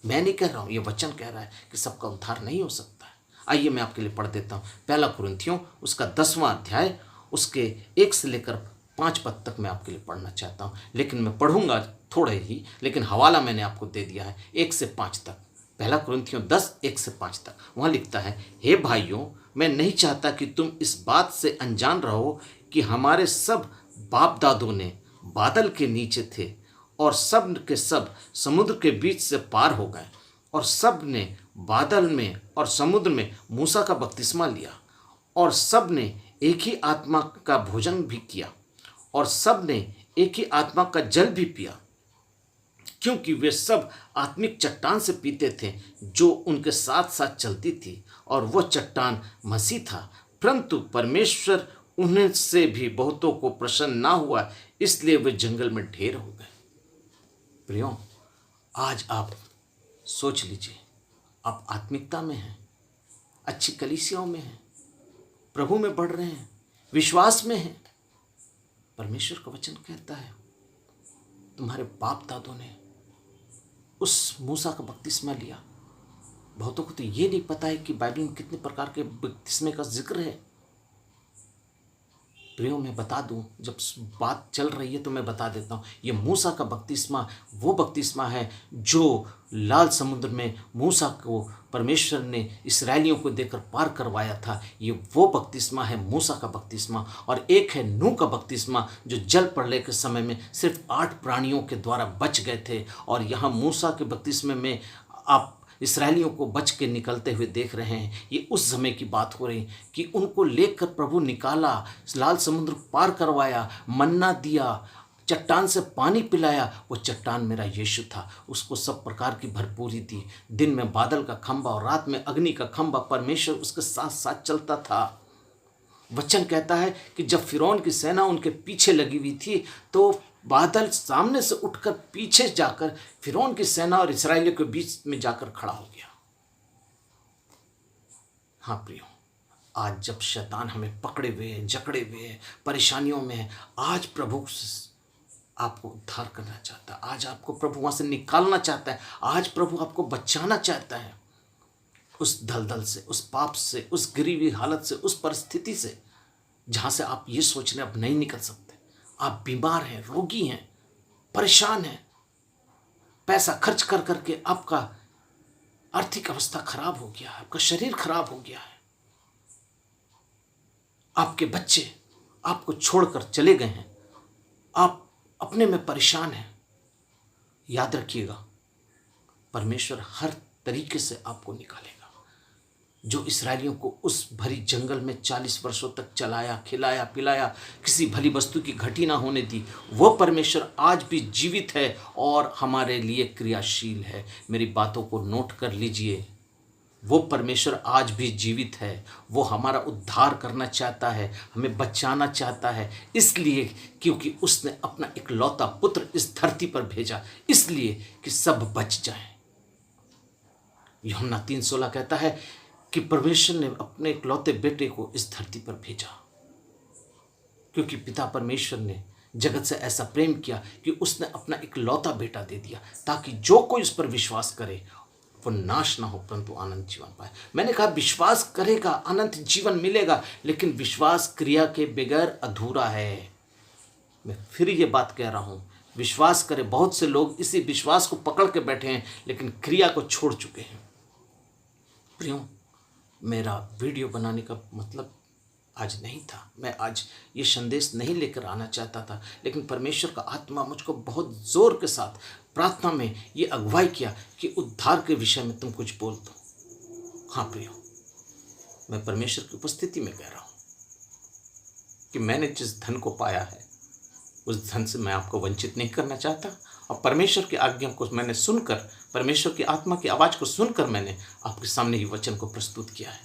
मैं नहीं कह रहा हूँ, ये वचन कह रहा है कि सबका उद्धार नहीं हो सकता है। आइए मैं आपके लिए पढ़ देता हूँ। पहला कुरिन्थियों उसका 10वां अध्याय उसके 1 से लेकर 5 पद तक मैं आपके लिए पढ़ना चाहता हूँ, लेकिन मैं पढ़ूंगा थोड़े ही, लेकिन हवाला मैंने आपको दे दिया है 1 से 5 तक। पहला कुरिन्थियों 10 1 से 5 तक। वहाँ लिखता है, हे भाइयों, मैं नहीं चाहता कि तुम इस बात से अनजान रहो कि हमारे सब बाप दादों ने बादल के नीचे थे और सब के सब समुद्र के बीच से पार हो गए, और सब ने बादल में और समुद्र में मूसा का बपतिस्मा लिया, और सब ने एक ही आत्मा का भोजन भी किया, और सब ने एक ही आत्मा का जल भी पिया, क्योंकि वे सब आत्मिक चट्टान से पीते थे जो उनके साथ साथ चलती थी, और वह चट्टान मसीह था। परंतु परमेश्वर उनसे भी बहुतों को प्रसन्न ना हुआ, इसलिए वे जंगल में ढेर हो गए। प्रियो, आज आप सोच लीजिए, आप आत्मिकता में हैं, अच्छी कलीसियाओं में हैं, प्रभु में बढ़ रहे हैं, विश्वास में हैं। परमेश्वर का वचन कहता है तुम्हारे बाप दादों ने उस मूसा का बपतिस्मा लिया। बहुतों को तो ये नहीं पता है कि बाइबल में कितने प्रकार के बपतिस्मे का जिक्र है। प्रियो, मैं बता दूं, जब बात चल रही है तो मैं बता देता हूँ, ये मूसा का बपतिस्मा वो बपतिस्मा है जो लाल समुद्र में मूसा को परमेश्वर ने इस्राएलियों को देकर पार करवाया था। ये वो बपतिस्मा है, मूसा का बपतिस्मा। और एक है नूह का बपतिस्मा, जो जल प्रलय के समय में सिर्फ 8 प्राणियों के द्वारा बच गए थे। और यहाँ मूसा के बपतिस्मे में आप इस्राएलियों को बच के निकलते हुए देख रहे हैं। ये उस समय की बात हो रही कि उनको लेकर प्रभु निकाला, लाल समुद्र पार करवाया, मन्ना दिया, चट्टान से पानी पिलाया। वो चट्टान मेरा यीशु था, उसको सब प्रकार की भरपूरी दी। दिन में बादल का खंभा और रात में अग्नि का खंभा, परमेश्वर उसके साथ साथ चलता था। वचन कहता है कि जब फिरौन की सेना उनके पीछे लगी हुई थी तो बादल सामने से उठकर पीछे जाकर फिरौन की सेना और इस्राएलियों के बीच में जाकर खड़ा हो गया। हाँ प्रियो, आज जब शैतान हमें पकड़े हुए हैं, जकड़े हुए हैं, परेशानियों में है, आज प्रभु आपको उद्धार करना चाहता है। आज आपको प्रभु वहां से निकालना चाहता है। आज प्रभु आपको बचाना चाहता है उस दलदल से, उस पाप से, उस गिरी हुई हालत से, उस परिस्थिति से जहां से आप ये सोच रहे अब नहीं निकल सकते। आप बीमार हैं, रोगी हैं, परेशान हैं, पैसा खर्च कर करके आपका आर्थिक अवस्था खराब हो गया है, आपका शरीर खराब हो गया है, आपके बच्चे आपको छोड़कर चले गए हैं, आप अपने में परेशान हैं। याद रखिएगा, परमेश्वर हर तरीके से आपको निकालेगा। जो इस्राएलियों को उस भरी जंगल में 40 वर्षों तक चलाया, खिलाया, पिलाया, किसी भली वस्तु की घटी ना होने दी, वो परमेश्वर आज भी जीवित है और हमारे लिए क्रियाशील है। मेरी बातों को नोट कर लीजिए, वो परमेश्वर आज भी जीवित है। वो हमारा उद्धार करना चाहता है, हमें बचाना चाहता है, इसलिए क्योंकि उसने अपना इकलौता पुत्र इस धरती पर भेजा, इसलिए कि सब बच जाएं। यूहन्ना 3:16 कहता है कि परमेश्वर ने अपने इकलौते बेटे को इस धरती पर भेजा, क्योंकि पिता परमेश्वर ने जगत से ऐसा प्रेम किया कि उसने अपना इकलौता बेटा दे दिया, ताकि जो कोई उस पर विश्वास करे वो नाश ना हो परंतु अनंत जीवन पाए। मैंने कहा विश्वास करेगा अनंत जीवन मिलेगा, लेकिन विश्वास क्रिया के बगैर अधूरा है। मैं फिर ये बात कह रहा हूँ, विश्वास करे। बहुत से लोग इसी विश्वास को पकड़ के बैठे हैं लेकिन क्रिया को छोड़ चुके हैं। प्रियो, मेरा वीडियो बनाने का मतलब आज नहीं था, मैं आज ये संदेश नहीं लेकर आना चाहता था, लेकिन परमेश्वर का आत्मा मुझको बहुत ज़ोर के साथ प्रार्थना में ये अगुवाई किया कि उद्धार के विषय में तुम कुछ बोल दो। हाँ प्रियो, मैं परमेश्वर की उपस्थिति में कह रहा हूँ कि मैंने जिस धन को पाया है उस धन से मैं आपको वंचित नहीं करना चाहता और परमेश्वर की आज्ञा को मैंने सुनकर, परमेश्वर की आत्मा की आवाज़ को सुनकर मैंने आपके सामने ये वचन को प्रस्तुत किया है।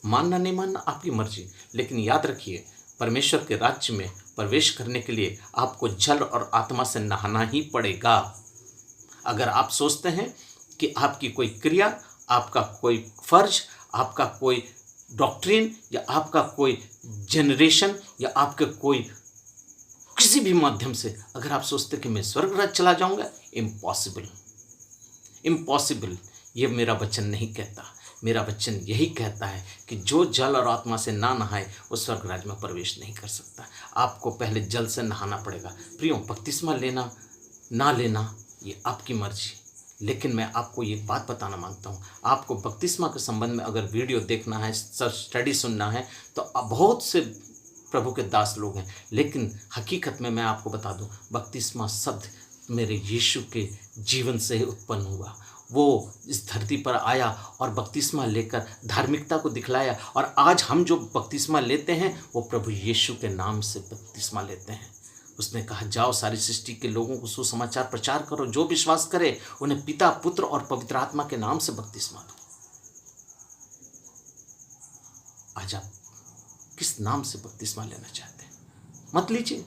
मानना नहीं मानना आपकी मर्जी, लेकिन याद रखिए, परमेश्वर के राज्य में प्रवेश करने के लिए आपको जल और आत्मा से नहाना ही पड़ेगा। अगर आप सोचते हैं कि आपकी कोई क्रिया, आपका कोई फर्ज, आपका कोई डॉक्ट्रिन या आपका कोई जनरेशन या आपके कोई किसी भी माध्यम से अगर आप सोचते कि मैं स्वर्ग राज्य चला जाऊंगा, इम्पॉसिबल, इम्पॉसिबल। ये मेरा वचन नहीं कहता। मेरा वचन यही कहता है कि जो जल और आत्मा से ना नहाए वो स्वर्ग राज्य में प्रवेश नहीं कर सकता। आपको पहले जल से नहाना पड़ेगा। प्रियो, बपतिस्मा लेना ना लेना ये आपकी मर्जी, लेकिन मैं आपको ये बात बताना मांगता हूँ, आपको बपतिस्मा के संबंध में अगर वीडियो देखना है, स्टडी सुनना है, तो बहुत से प्रभु के दास लोग हैं, लेकिन हकीकत में मैं आपको बता दूं, बपतिस्मा शब्द मेरे यीशु के जीवन से ही उत्पन्न हुआ। वो इस धरती पर आया और बपतिस्मा लेकर धार्मिकता को दिखलाया, और आज हम जो बपतिस्मा लेते हैं वो प्रभु यीशु के नाम से बपतिस्मा लेते हैं। उसने कहा, जाओ सारी सृष्टि के लोगों को सुसमाचार प्रचार करो, जो विश्वास करे उन्हें पिता, पुत्र और पवित्र आत्मा के नाम से बपतिस्मा दो। आज आप किस नाम से बपतिस्मा लेना चाहते हैं? मत लीजिए।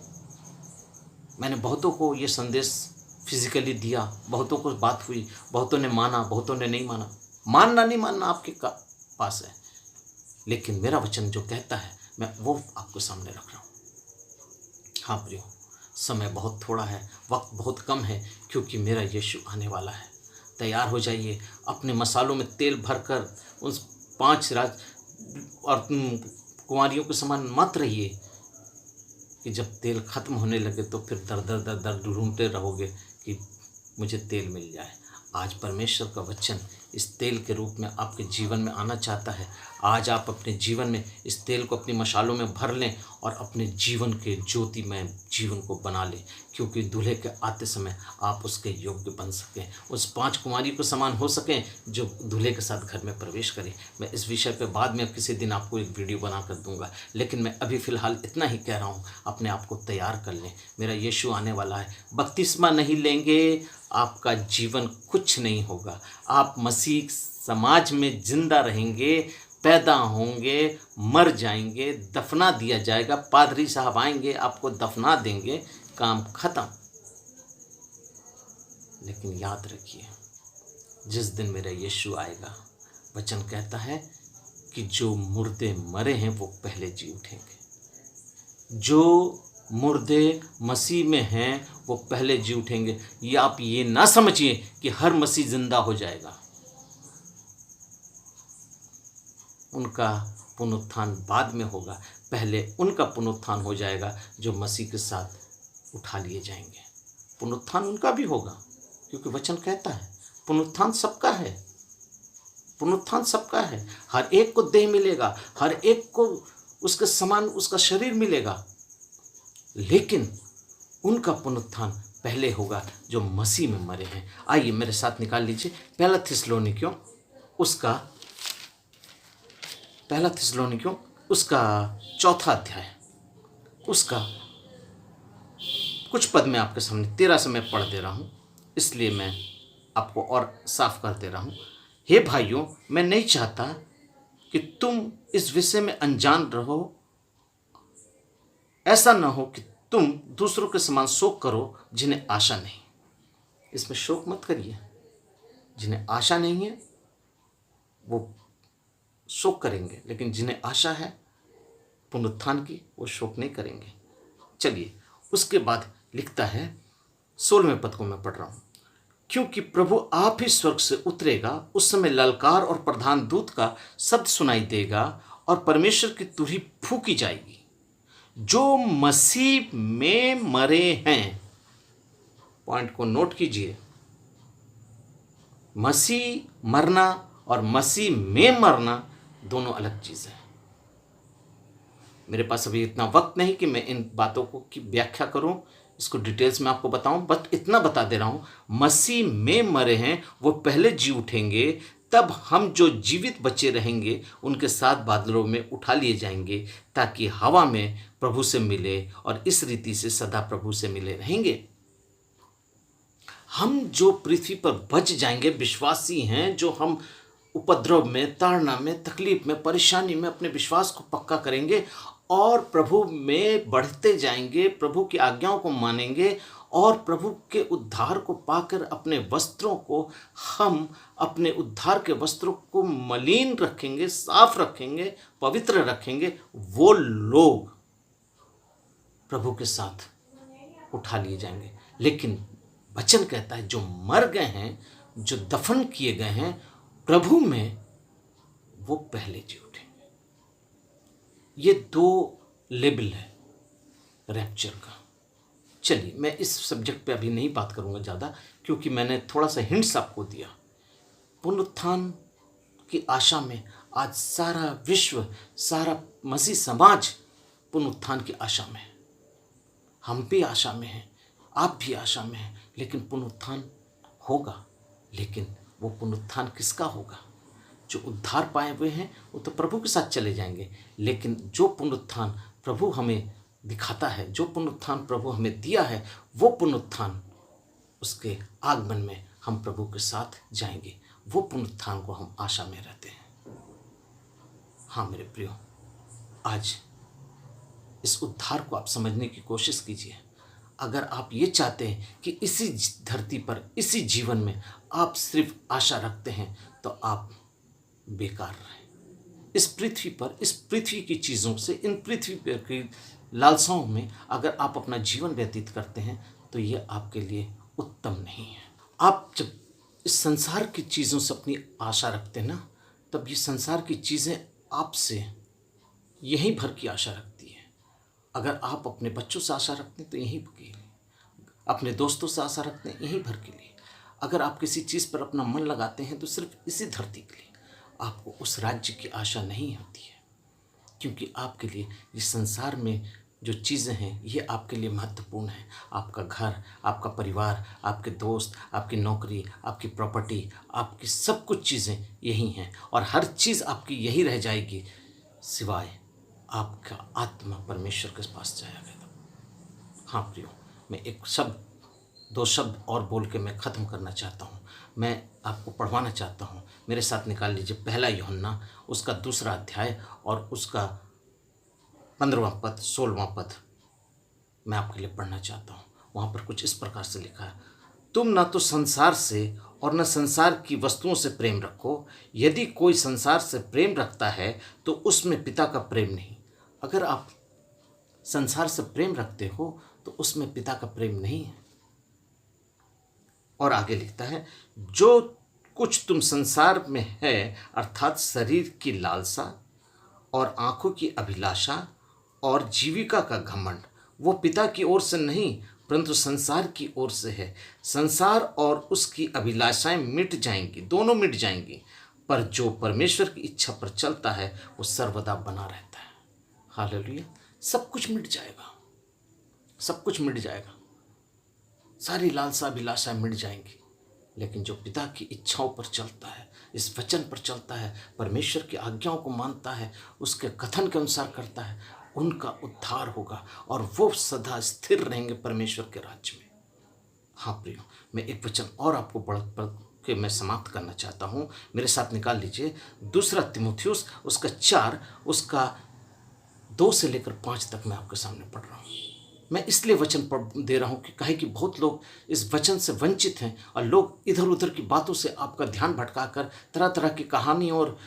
मैंने बहुतों को ये संदेश फिजिकली दिया, बहुतों को बात हुई, बहुतों ने माना, बहुतों ने नहीं माना। मानना नहीं मानना आपके पास है, लेकिन मेरा वचन जो कहता है मैं वो आपको सामने रख रहा हूँ। हाँ प्रियो, समय बहुत थोड़ा है, वक्त बहुत कम है, क्योंकि मेरा यीशु आने वाला है। तैयार हो जाइए, अपने मसालों में तेल भरकर उस 5 राज और कुंवारियों के समान मत रहिए कि जब तेल खत्म होने लगे तो फिर दर दर दर दर ढूंढते रहोगे कि मुझे तेल मिल जाए। आज परमेश्वर का वचन इस तेल के रूप में आपके जीवन में आना चाहता है। आज आप अपने जीवन में इस तेल को अपनी मशालों में भर लें और अपने जीवन के ज्योतिमय जीवन को बना लें, क्योंकि दूल्हे के आते समय आप उसके योग्य बन सकें, उस 5 कुमारी को समान हो सकें जो दूल्हे के साथ घर में प्रवेश करें। मैं इस विषय पर बाद में किसी दिन आपको एक वीडियो बना कर दूंगा, लेकिन मैं अभी फ़िलहाल इतना ही कह रहा हूँ, अपने आप को तैयार कर लें। मेरा यीशु आने वाला है। बपतिस्मा नहीं लेंगे, आपका जीवन कुछ नहीं होगा। आप मसीह समाज में जिंदा रहेंगे, पैदा होंगे, मर जाएंगे, दफना दिया जाएगा, पादरी साहब आएंगे, आपको दफना देंगे, काम खत्म। लेकिन याद रखिए, जिस दिन मेरा यीशु आएगा, वचन कहता है कि जो मुर्दे मरे हैं वो पहले जी उठेंगे। जो मुर्दे मसीह में हैं वो पहले जी उठेंगे। ये आप ये ना समझिए कि हर मसीह जिंदा हो जाएगा। उनका पुनरुत्थान बाद में होगा, पहले उनका पुनरुत्थान हो जाएगा जो मसीह के साथ उठा लिए जाएंगे। पुनरुत्थान उनका भी होगा, क्योंकि वचन कहता है पुनरुत्थान सबका है, पुनरुत्थान सबका है। हर एक को देह मिलेगा, हर एक को उसके समान उसका शरीर मिलेगा, लेकिन उनका पुनरुत्थान पहले होगा जो मसीह में मरे हैं। आइए मेरे साथ निकाल लीजिए पहला थिस्सलुनीकियों उसका 4था अध्याय, उसका कुछ पद में आपके सामने 13 से मैं पढ़ दे रहा हूँ, इसलिए मैं आपको और साफ कर दे रहा हूँ। हे भाइयों, मैं नहीं चाहता कि तुम इस विषय में अनजान रहो। ऐसा न हो कि तुम दूसरों के समान शोक करो जिन्हें आशा नहीं। इसमें शोक मत करिए। जिन्हें आशा नहीं है वो शोक करेंगे, लेकिन जिन्हें आशा है पुनरुत्थान की, वो शोक नहीं करेंगे। चलिए, उसके बाद लिखता है 16वें पद को मैं पढ़ रहा हूँ। क्योंकि प्रभु आप ही स्वर्ग से उतरेगा, उस समय ललकार और प्रधान दूत का शब्द सुनाई देगा और परमेश्वर की तुरही फूंकी जाएगी। जो मसीह में मरे हैं, पॉइंट को नोट कीजिए, मसीह मरना और मसीह में मरना दोनों अलग चीज़ है। मेरे पास अभी इतना वक्त नहीं कि मैं इन बातों को की व्याख्या करूं, इसको डिटेल्स में आपको बताऊं, बस इतना बता दे रहा हूं, मसीह में मरे हैं वो पहले जी उठेंगे, तब हम जो जीवित बचे रहेंगे उनके साथ बादलों में उठा लिए जाएंगे, ताकि हवा में प्रभु से मिले और इस रीति से सदा प्रभु से मिले रहेंगे। हम जो पृथ्वी पर बच जाएंगे, विश्वासी हैं, जो हम उपद्रव में, ताड़ना में, तकलीफ में, परेशानी में अपने विश्वास को पक्का करेंगे और प्रभु में बढ़ते जाएंगे, प्रभु की आज्ञाओं को मानेंगे और प्रभु के उद्धार को पाकर अपने वस्त्रों को, हम अपने उद्धार के वस्त्रों को मलिन रखेंगे, साफ रखेंगे, पवित्र रखेंगे, वो लोग प्रभु के साथ उठा लिए जाएंगे। लेकिन वचन कहता है जो मर गए हैं, जो दफन किए गए हैं प्रभु में, वो पहले जी उठेंगे। ये 2 लेवल है रैप्चर का। चलिए, मैं इस सब्जेक्ट पे अभी नहीं बात करूंगा ज़्यादा, क्योंकि मैंने थोड़ा सा हिंट्स आपको दिया। पुनरुत्थान की आशा में आज सारा विश्व, सारा मसीह समाज पुनरुत्थान की आशा में है। हम भी आशा में हैं, आप भी आशा में हैं, लेकिन पुनरुत्थान होगा। लेकिन वो पुनरुत्थान किसका होगा? जो उद्धार पाए हुए हैं वो तो प्रभु के साथ चले जाएंगे। लेकिन जो पुनरुत्थान प्रभु हमें दिखाता है, जो पुनरुत्थान प्रभु हमें दिया है, वो पुनरुत्थान, उसके आगमन में हम प्रभु के साथ जाएंगे। वो पुनरुत्थान को हम आशा में रहते हैं। हाँ मेरे प्रियो, आज इस उद्धार को आप समझने की कोशिश कीजिए। अगर आप ये चाहते हैं कि इसी धरती पर, इसी जीवन में आप सिर्फ आशा रखते हैं, तो आप बेकार रहें। इस पृथ्वी पर, इस पृथ्वी की चीज़ों से, इन पृथ्वी पर की लालसाओं में अगर आप अपना जीवन व्यतीत करते हैं, तो ये आपके लिए उत्तम नहीं है। आप जब इस संसार की चीज़ों से अपनी आशा रखते हैं ना, तब ये संसार की चीज़ें आपसे यहीं भर की आशा रखती है। अगर आप अपने बच्चों से आशा रखते हैं तो यहीं के लिए, अपने दोस्तों से आशा रखते हैं यहीं भर के लिए, अगर आप किसी चीज़ पर अपना मन लगाते हैं तो सिर्फ इसी धरती के लिए, आपको उस राज्य की आशा नहीं होती है। क्योंकि आपके लिए ये संसार में जो चीज़ें हैं ये आपके लिए महत्वपूर्ण है। आपका घर, आपका परिवार, आपके दोस्त, आपकी नौकरी, आपकी प्रॉपर्टी, आपकी सब कुछ चीज़ें यही हैं और हर चीज़ आपकी यही रह जाएगी, सिवाय आपका आत्मा परमेश्वर के पास जाएगा। हाँ प्रियो, मैं एक शब्द, 2 शब्द और बोल के मैं ख़त्म करना चाहता हूँ। मैं आपको पढ़वाना चाहता हूँ। मेरे साथ निकाल लीजिए 1 यूहन्ना उसका 2 अध्याय और उसका 15वां पद, 16वां पद मैं आपके लिए पढ़ना चाहता हूँ। वहाँ पर कुछ इस प्रकार से लिखा है, तुम न तो संसार से और न संसार की वस्तुओं से प्रेम रखो। यदि कोई संसार से प्रेम रखता है तो उसमें पिता का प्रेम नहीं। अगर आप संसार से प्रेम रखते हो तो उसमें पिता का प्रेम नहीं है। और आगे लिखता है, जो कुछ तुम संसार में है, अर्थात शरीर की लालसा और आंखों की अभिलाषा और जीविका का घमंड, वो पिता की ओर से नहीं परंतु संसार की ओर से है। संसार और उसकी अभिलाषाएं मिट जाएंगी, दोनों मिट जाएंगी, पर जो परमेश्वर की इच्छा पर चलता है वो सर्वदा बना रहता है। हालेलुया। सब कुछ मिट जाएगा, सब कुछ मिट जाएगा, सारी लालसा अभिलाषाएं मिट जाएंगी, लेकिन जो पिता की इच्छाओं पर चलता है, इस वचन पर चलता है, परमेश्वर की आज्ञाओं को मानता है, उसके कथन के अनुसार करता है, उनका उद्धार होगा और वो सदा स्थिर रहेंगे परमेश्वर के राज्य में। हाँ प्रियो, मैं एक वचन और आपको पढ़ के मैं समाप्त करना चाहता हूँ। मेरे साथ निकाल लीजिए 2 तीमुथियुस उसका 4 उसका 2 से लेकर 5 तक मैं आपके सामने पढ़ रहा हूँ। मैं इसलिए वचन दे रहा हूँ कि काहे कि बहुत लोग इस वचन से वंचित हैं और लोग इधर उधर की बातों से आपका ध्यान भटकाकर तरह तरह की कहानी और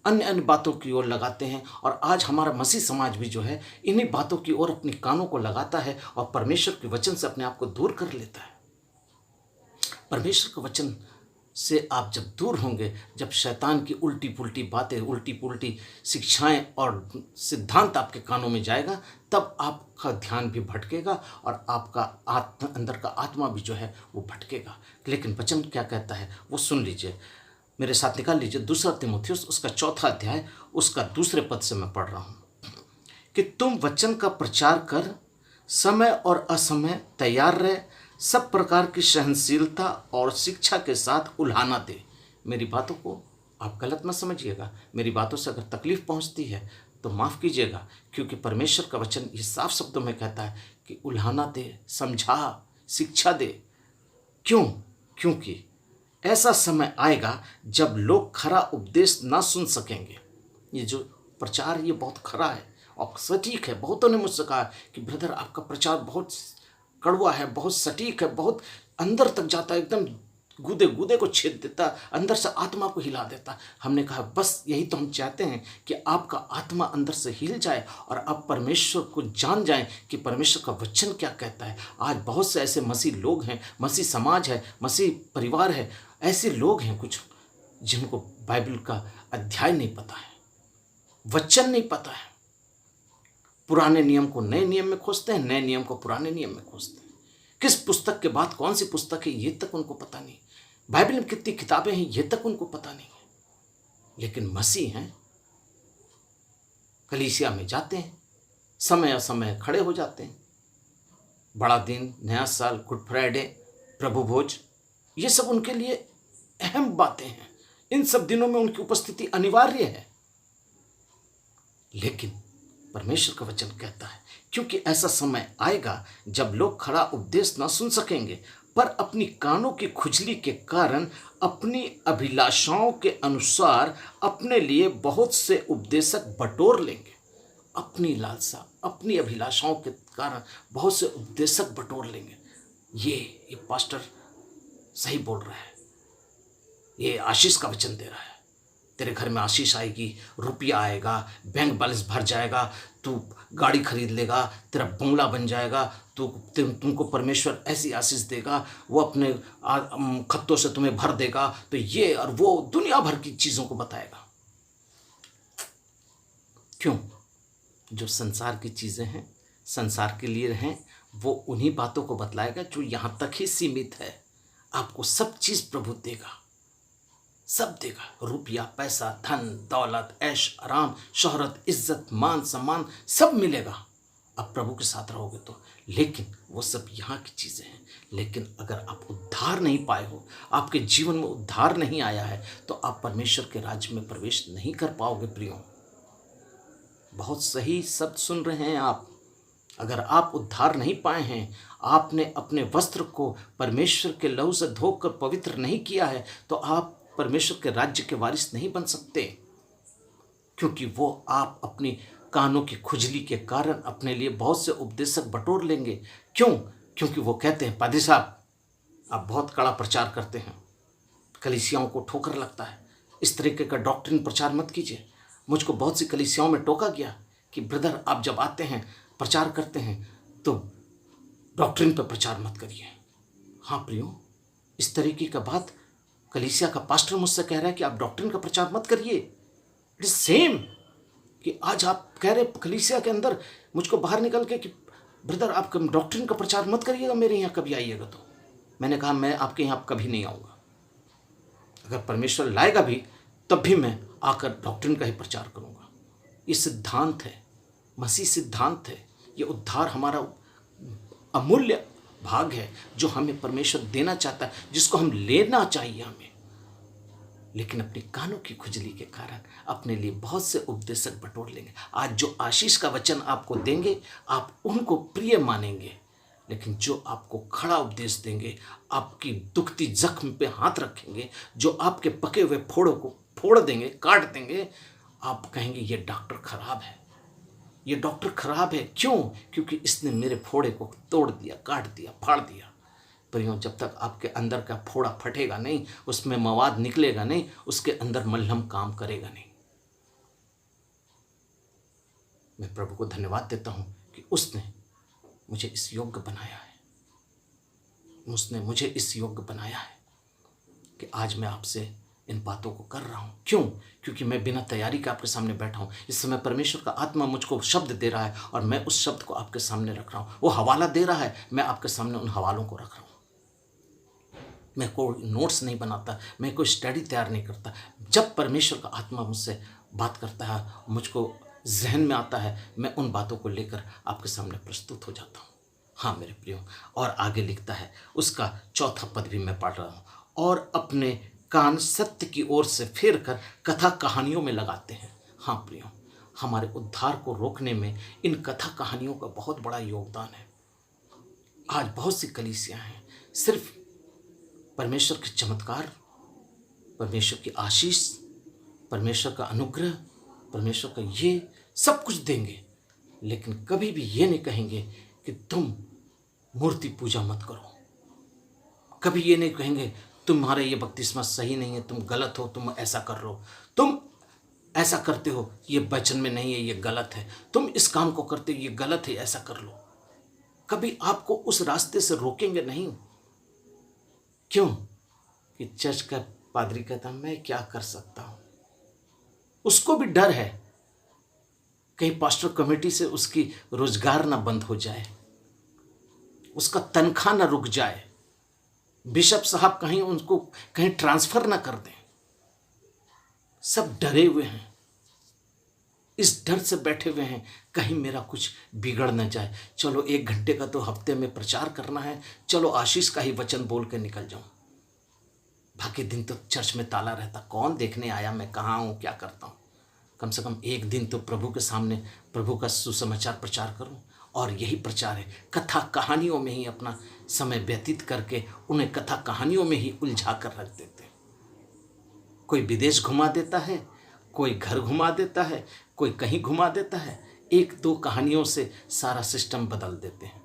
अन्य अन्य बातों की ओर लगाते हैं। और आज हमारा मसीह समाज भी जो है इन्हीं बातों की ओर अपनी कानों को लगाता है और परमेश्वर के वचन से अपने आप को दूर कर लेता है। परमेश्वर के वचन से आप जब दूर होंगे, जब शैतान की उल्टी पुल्टी बातें, उल्टी पुल्टी शिक्षाएं और सिद्धांत आपके कानों में जाएगा, तब आपका ध्यान भी भटकेगा और आपका अंदर का आत्मा भी जो है वो भटकेगा। लेकिन वचन क्या कहता है वो सुन लीजिए। मेरे साथ निकाल लीजिए 2 तीमुथियुस उसका 4 अध्याय उसका 2 पद से मैं पढ़ रहा हूँ कि तुम वचन का प्रचार कर, समय और असमय तैयार रहे, सब प्रकार की सहनशीलता और शिक्षा के साथ उल्हाना दे। मेरी बातों को आप गलत मत समझिएगा। मेरी बातों से अगर तकलीफ पहुंचती है तो माफ़ कीजिएगा, क्योंकि परमेश्वर का वचन ये साफ शब्दों में कहता है कि उल्हाना दे, समझा, शिक्षा दे। क्यों? क्योंकि ऐसा समय आएगा जब लोग खरा उपदेश ना सुन सकेंगे। ये जो प्रचार ये बहुत खरा है और सटीक है। बहुतों ने मुझसे कहा कि ब्रदर आपका प्रचार बहुत कड़वा है, बहुत सटीक है, बहुत अंदर तक जाता है, एकदम गूदे गूदे को छेद देता, अंदर से आत्मा को हिला देता। हमने कहा बस यही तो हम चाहते हैं कि आपका आत्मा अंदर से हिल जाए और आप परमेश्वर को जान जाएं कि परमेश्वर का वचन क्या कहता है। आज बहुत से ऐसे मसीह लोग हैं, मसीह समाज है, मसीह परिवार है, ऐसे लोग हैं कुछ जिनको बाइबल का अध्याय नहीं पता है, वचन नहीं पता है। पुराने नियम को नए नियम में खोजते हैं, नए नियम को पुराने नियम में खोजते हैं। किस पुस्तक के बाद कौन सी पुस्तक है ये तक उनको पता नहीं। बाइबल में कितनी किताबें हैं ये तक उनको पता नहीं है। लेकिन मसीह हैं, कलीसिया में जाते हैं, समय असमय खड़े हो जाते हैं। बड़ा दिन, नया साल, गुड फ्राइडे, प्रभु भोज, ये सब उनके लिए अहम बातें हैं। इन सब दिनों में उनकी उपस्थिति अनिवार्य है। लेकिन परमेश्वर का वचन कहता है क्योंकि ऐसा समय आएगा जब लोग खरा उपदेश न सुन सकेंगे, पर अपनी कानों की खुजली के कारण अपनी अभिलाषाओं के अनुसार अपने लिए बहुत से उपदेशक बटोर लेंगे। अपनी लालसा, अपनी अभिलाषाओं के कारण बहुत से उपदेशक बटोर लेंगे। ये पास्टर सही बोल रहा है, ये आशीष का वचन दे रहा है। तेरे घर में आशीष आएगी, रुपया आएगा, बैंक बैलेंस भर जाएगा, तू गाड़ी खरीद लेगा, तेरा बंगला बन जाएगा, तुमको परमेश्वर ऐसी आशीष देगा, वो अपने खत्तों से तुम्हें भर देगा। तो ये और वो दुनिया भर की चीज़ों को बताएगा। क्यों? जो संसार की चीज़ें हैं, संसार के लिए हैं, वो उन्हीं बातों को बतलाएगा जो यहाँ तक ही सीमित है। आपको सब चीज़ प्रभु देगा, सब देगा। रुपया, पैसा, धन दौलत, ऐश आराम, शोहरत, इज्जत, मान सम्मान सब मिलेगा आप प्रभु के साथ रहोगे तो। लेकिन वो सब यहाँ की चीज़ें हैं। लेकिन अगर आप उद्धार नहीं पाए हो, आपके जीवन में उद्धार नहीं आया है, तो आप परमेश्वर के राज्य में प्रवेश नहीं कर पाओगे। प्रियो, बहुत सही शब्द सुन रहे हैं आप। अगर आप उद्धार नहीं पाए हैं, आपने अपने वस्त्र को परमेश्वर के लहू से धोकर पवित्र नहीं किया है, तो आप परमेश्वर के राज्य के वारिस नहीं बन सकते। क्योंकि वो आप अपनी कानों की खुजली के कारण अपने लिए बहुत से उपदेशक बटोर लेंगे। क्यों? क्योंकि वो कहते हैं पादरी साहब आप बहुत कड़ा प्रचार करते हैं, कलीसियाओं को ठोकर लगता है, इस तरीके का डॉक्ट्रिन प्रचार मत कीजिए। मुझको बहुत सी कलीसियाओं में टोका गया कि ब्रदर आप जब आते हैं प्रचार करते हैं तो डॉक्ट्रिन पर प्रचार मत करिए। हाँ प्रियो, इस तरीके का बात कलीसिया का पास्टर मुझसे कह रहा है कि आप डॉक्ट्रिन का प्रचार मत करिए। इट इज सेम कि आज आप कह रहे कलीसिया के अंदर मुझको बाहर निकल के कि ब्रदर आप डॉक्ट्रिन का प्रचार मत करिएगा, मेरे यहाँ कभी आइएगा तो। मैंने कहा मैं आपके यहाँ कभी नहीं आऊँगा। अगर परमेश्वर लाएगा भी तब भी मैं आकर डॉक्ट्रिन का ही प्रचार करूँगा। ये सिद्धांत है, मसीह सिद्धांत है। ये उद्धार हमारा अमूल्य भाग है जो हमें परमेश्वर देना चाहता है, जिसको हम लेना चाहिए हमें। लेकिन अपनी कानों की खुजली के कारण अपने लिए बहुत से उपदेशक बटोर लेंगे। आज जो आशीष का वचन आपको देंगे आप उनको प्रिय मानेंगे, लेकिन जो आपको खड़ा उपदेश देंगे, आपकी दुखती जख्म पे हाथ रखेंगे, जो आपके पके हुए फोड़ों को फोड़ देंगे, काट देंगे, आप कहेंगे ये डॉक्टर खराब है, ये डॉक्टर खराब है। क्यों? क्योंकि इसने मेरे फोड़े को तोड़ दिया, काट दिया, फाड़ दिया। पर जब तक आपके अंदर का फोड़ा फटेगा नहीं, उसमें मवाद निकलेगा नहीं, उसके अंदर मलहम काम करेगा नहीं। मैं प्रभु को धन्यवाद देता हूं कि उसने मुझे इस योग्य बनाया है, उसने मुझे इस योग्य बनाया है कि आज मैं आपसे इन बातों को कर रहा हूँ। क्यों? क्योंकि मैं बिना तैयारी के आपके सामने बैठा हूँ। इस समय परमेश्वर का आत्मा मुझको शब्द दे रहा है और मैं उस शब्द को आपके सामने रख रहा हूँ। वो हवाला दे रहा है, मैं आपके सामने उन हवालों को रख रहा हूँ। मैं कोई नोट्स नहीं बनाता, मैं कोई स्टडी तैयार नहीं करता। जब परमेश्वर का आत्मा मुझसे बात करता है, मुझको जहन में आता है, मैं उन बातों को लेकर आपके सामने प्रस्तुत हो जाता हूँ। हाँ मेरे प्रियो, और आगे लिखता है, उसका चौथा पद भी मैं पढ़ रहा हूँ। और अपने कान सत्य की ओर से फेर कर कथा कहानियों में लगाते हैं। हाँ प्रियो, हमारे उद्धार को रोकने में इन कथा कहानियों का बहुत बड़ा योगदान है। आज बहुत सी कलीसियाँ हैं, सिर्फ परमेश्वर के चमत्कार, परमेश्वर की आशीष, परमेश्वर का अनुग्रह, परमेश्वर का ये सब कुछ देंगे, लेकिन कभी भी ये नहीं कहेंगे कि तुम मूर्ति पूजा मत करो। कभी ये नहीं कहेंगे तुम्हारा ये बपतिस्मा सही नहीं है, तुम गलत हो, तुम ऐसा कर रहे हो, तुम ऐसा करते हो, ये वचन में नहीं है, ये गलत है, तुम इस काम को करते हो, ये गलत है, ऐसा कर लो। कभी आपको उस रास्ते से रोकेंगे नहीं। क्यों? कि चर्च का पादरी कहता मैं क्या कर सकता हूं। उसको भी डर है कहीं पास्टर कमेटी से उसकी रोजगार ना बंद हो जाए, उसका तनख्वाह ना रुक जाए, बिशप साहब कहीं उनको कहीं ट्रांसफर ना कर दें। सब डरे हुए हैं, इस डर से बैठे हुए हैं कहीं मेरा कुछ बिगड़ न जाए। चलो 1 घंटे का तो हफ्ते में प्रचार करना है, चलो आशीष का ही वचन बोल के निकल जाऊं। बाकी दिन तो चर्च में ताला रहता, कौन देखने आया, मैं कहाँ हूँ, क्या करता हूँ। कम से कम एक दिन तो प्रभु के सामने प्रभु का सुसमाचार प्रचार करूं। और यही प्रचार है, कथा कहानियों में ही अपना समय व्यतीत करके उन्हें कथा कहानियों में ही उलझा कर रख देते। कोई विदेश घुमा देता है, कोई घर घुमा देता है, कोई कहीं घुमा देता है, 1-2 कहानियों से सारा सिस्टम बदल देते हैं।